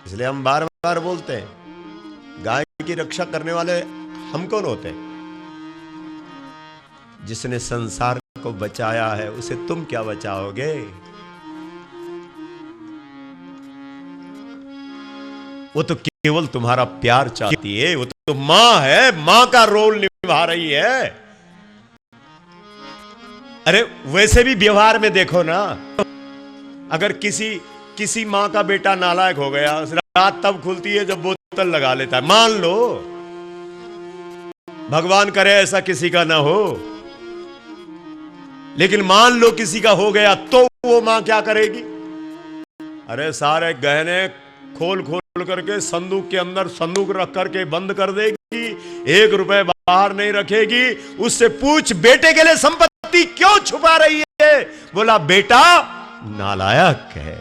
इसलिए हम बार बार बोलते हैं, गाय की रक्षा करने वाले हम कौन होते हैं? जिसने संसार को बचाया है उसे तुम क्या बचाओगे? वो तो केवल तुम्हारा प्यार चाहती है, वो तो मां है, मां का रोल निभा रही है। अरे वैसे भी व्यवहार में देखो ना, अगर किसी मां का बेटा नालायक हो गया, रात तब खुलती है जब बोतल लगा लेता है, मान लो, भगवान करे ऐसा किसी का ना हो, लेकिन मान लो किसी का हो गया तो वो मां क्या करेगी? अरे सारे गहने खोल करके संदूक के अंदर संदूक रख करके बंद कर देगी, 1 रुपए बाहर नहीं रखेगी। उससे पूछ, बेटे के लिए संपत्ति क्यों छुपा रही है? बोला, बेटा नालायक है।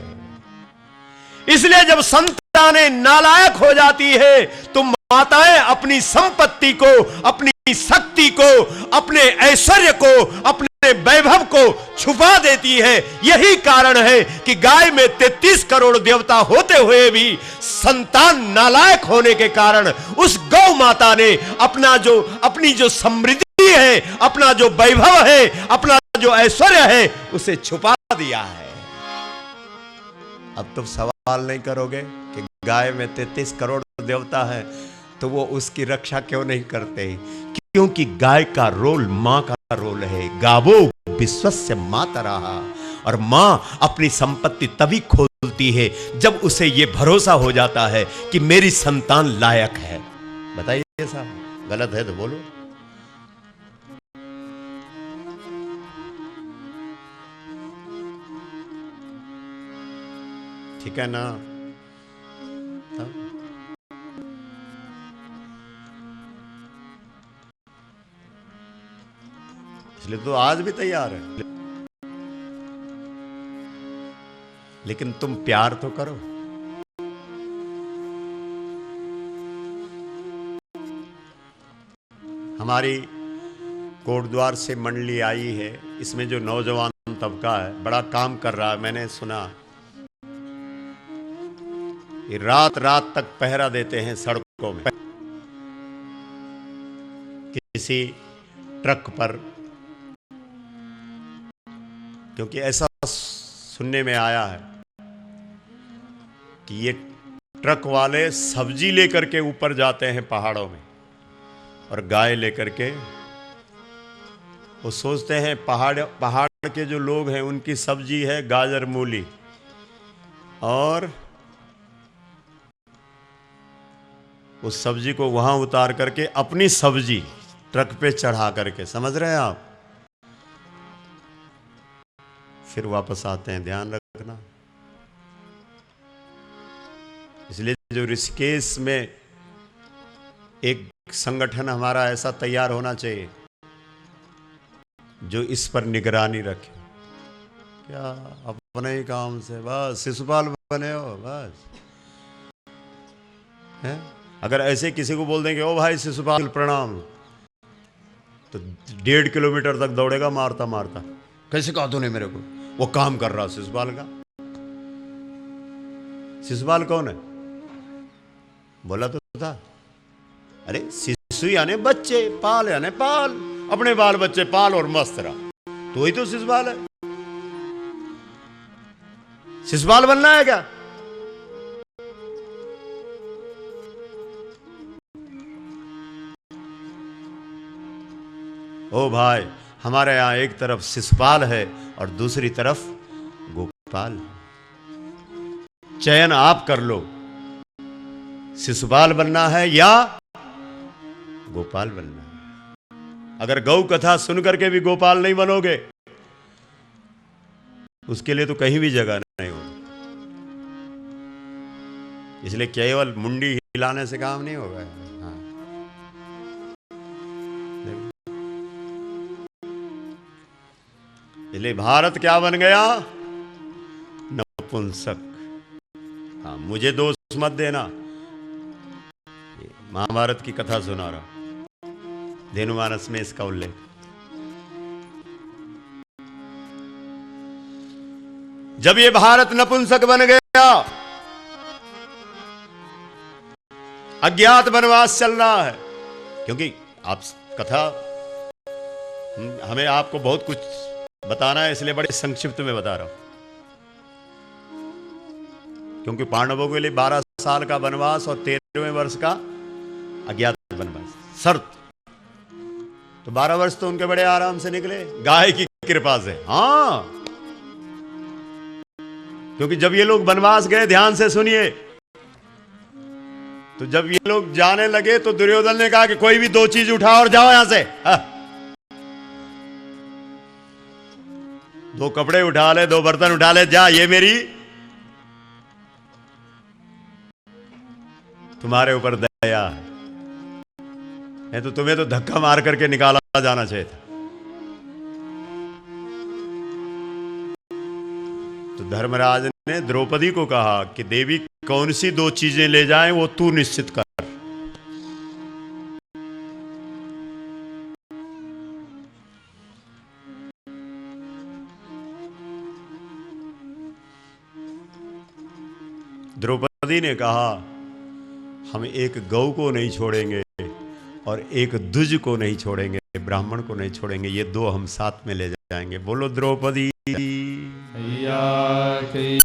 इसलिए जब संतानें नालायक हो जाती है तो माताएं अपनी संपत्ति को, अपनी शक्ति को, अपने ऐश्वर्य को, अपने वैभव को छुपा देती है। यही कारण है कि गाय में 33 करोड़ देवता होते हुए भी संतान नालायक होने के कारण उस गौ माता ने अपनी जो समृद्धि है, अपना जो वैभव है, अपना जो ऐश्वर्य है, उसे छुपा दिया है। अब तुम सवाल नहीं करोगे कि गाय में 33 करोड़ देवता है तो वो उसकी रक्षा क्यों नहीं करते? क्योंकि गाय का रोल मां का रोल है। गावो विश्वस्य मातरः, और मां अपनी संपत्ति तभी खोलती है जब उसे यह भरोसा हो जाता है कि मेरी संतान लायक है। बताइए साहब, गलत है तो बोलो। ठीक है ना? हाँ? इसलिए तो आज भी तैयार है, लेकिन तुम प्यार तो करो। हमारी कोटद्वार से मंडली आई है, इसमें जो नौजवान तबका है बड़ा काम कर रहा है। मैंने सुना ये रात रात तक पहरा देते हैं सड़कों में, किसी ट्रक पर, क्योंकि ऐसा सुनने में आया है कि ये ट्रक वाले सब्जी लेकर के ऊपर जाते हैं पहाड़ों में और गाय लेकर के, वो सोचते हैं पहाड़ के जो लोग हैं उनकी सब्जी है गाजर मूली, और उस सब्जी को वहां उतार करके अपनी सब्जी ट्रक पे चढ़ा करके, समझ रहे हैं आप, फिर वापस आते हैं। ध्यान रखना। इसलिए जो ऋषिकेश में एक संगठन हमारा ऐसा तैयार होना चाहिए जो इस पर निगरानी रखे। क्या अपने ही काम से बस शिशुपाल बने हो बस है? अगर ऐसे किसी को बोल देंगे ओ भाई शिशुपाल प्रणाम, तो 1.5 किलोमीटर तक दौड़ेगा मारता मारता। कैसे कहा तूने मेरे को? वो काम कर रहा शिशुपाल का। शिशुपाल कौन है? बोला तो था। अरे शिशु यानी बच्चे, पाल यानी पाल, अपने बाल बच्चे पाल और मस्त रहा, तो ही तो शिशुपाल है। शिशुपाल बनना है क्या? ओ भाई, हमारे यहां एक तरफ शिशुपाल है और दूसरी तरफ गोपाल। चयन आप कर लो, शिशुपाल बनना है या गोपाल बनना है। अगर गौ कथा सुन करके भी गोपाल नहीं बनोगे, उसके लिए तो कहीं भी जगह नहीं होगी। इसलिए केवल मुंडी हिलाने से काम नहीं होगा। हाँ। इसलिए भारत क्या बन गया? नपुंसक। हाँ, मुझे दोष मत देना, महाभारत की कथा सुना रहा, धेनुमानस में इसका उल्लेख। जब ये भारत नपुंसक बन गया, अज्ञात वनवास चल रहा है, क्योंकि आप कथा हमें आपको बहुत कुछ बताना है, इसलिए बड़े संक्षिप्त में बता रहा हूं। क्योंकि पांडवों के लिए 12 साल का वनवास और 13वें वर्ष का अज्ञात वनवास शर्त, तो 12 वर्ष तो उनके बड़े आराम से निकले गाय की कृपा से। हाँ, क्योंकि जब ये लोग वनवास गए, ध्यान से सुनिए, तो जब ये लोग जाने लगे तो दुर्योधन ने कहा कि कोई भी 2 चीज उठाओ और जाओ यहां से। 2 कपड़े उठा ले, 2 बर्तन उठा ले, जा, ये मेरी तुम्हारे ऊपर दया है, तो तुम्हें तो धक्का मार करके निकाला जाना चाहिए था। तो धर्मराज ने द्रौपदी को कहा कि देवी कौन सी 2 चीजें ले जाएं वो तू निश्चित कर। द्रौपदी ने कहा हम एक गौ को नहीं छोड़ेंगे और एक द्विज को नहीं छोड़ेंगे, ब्राह्मण को नहीं छोड़ेंगे, ये 2 हम साथ में ले जाएंगे। बोलो द्रौपदी। मैया की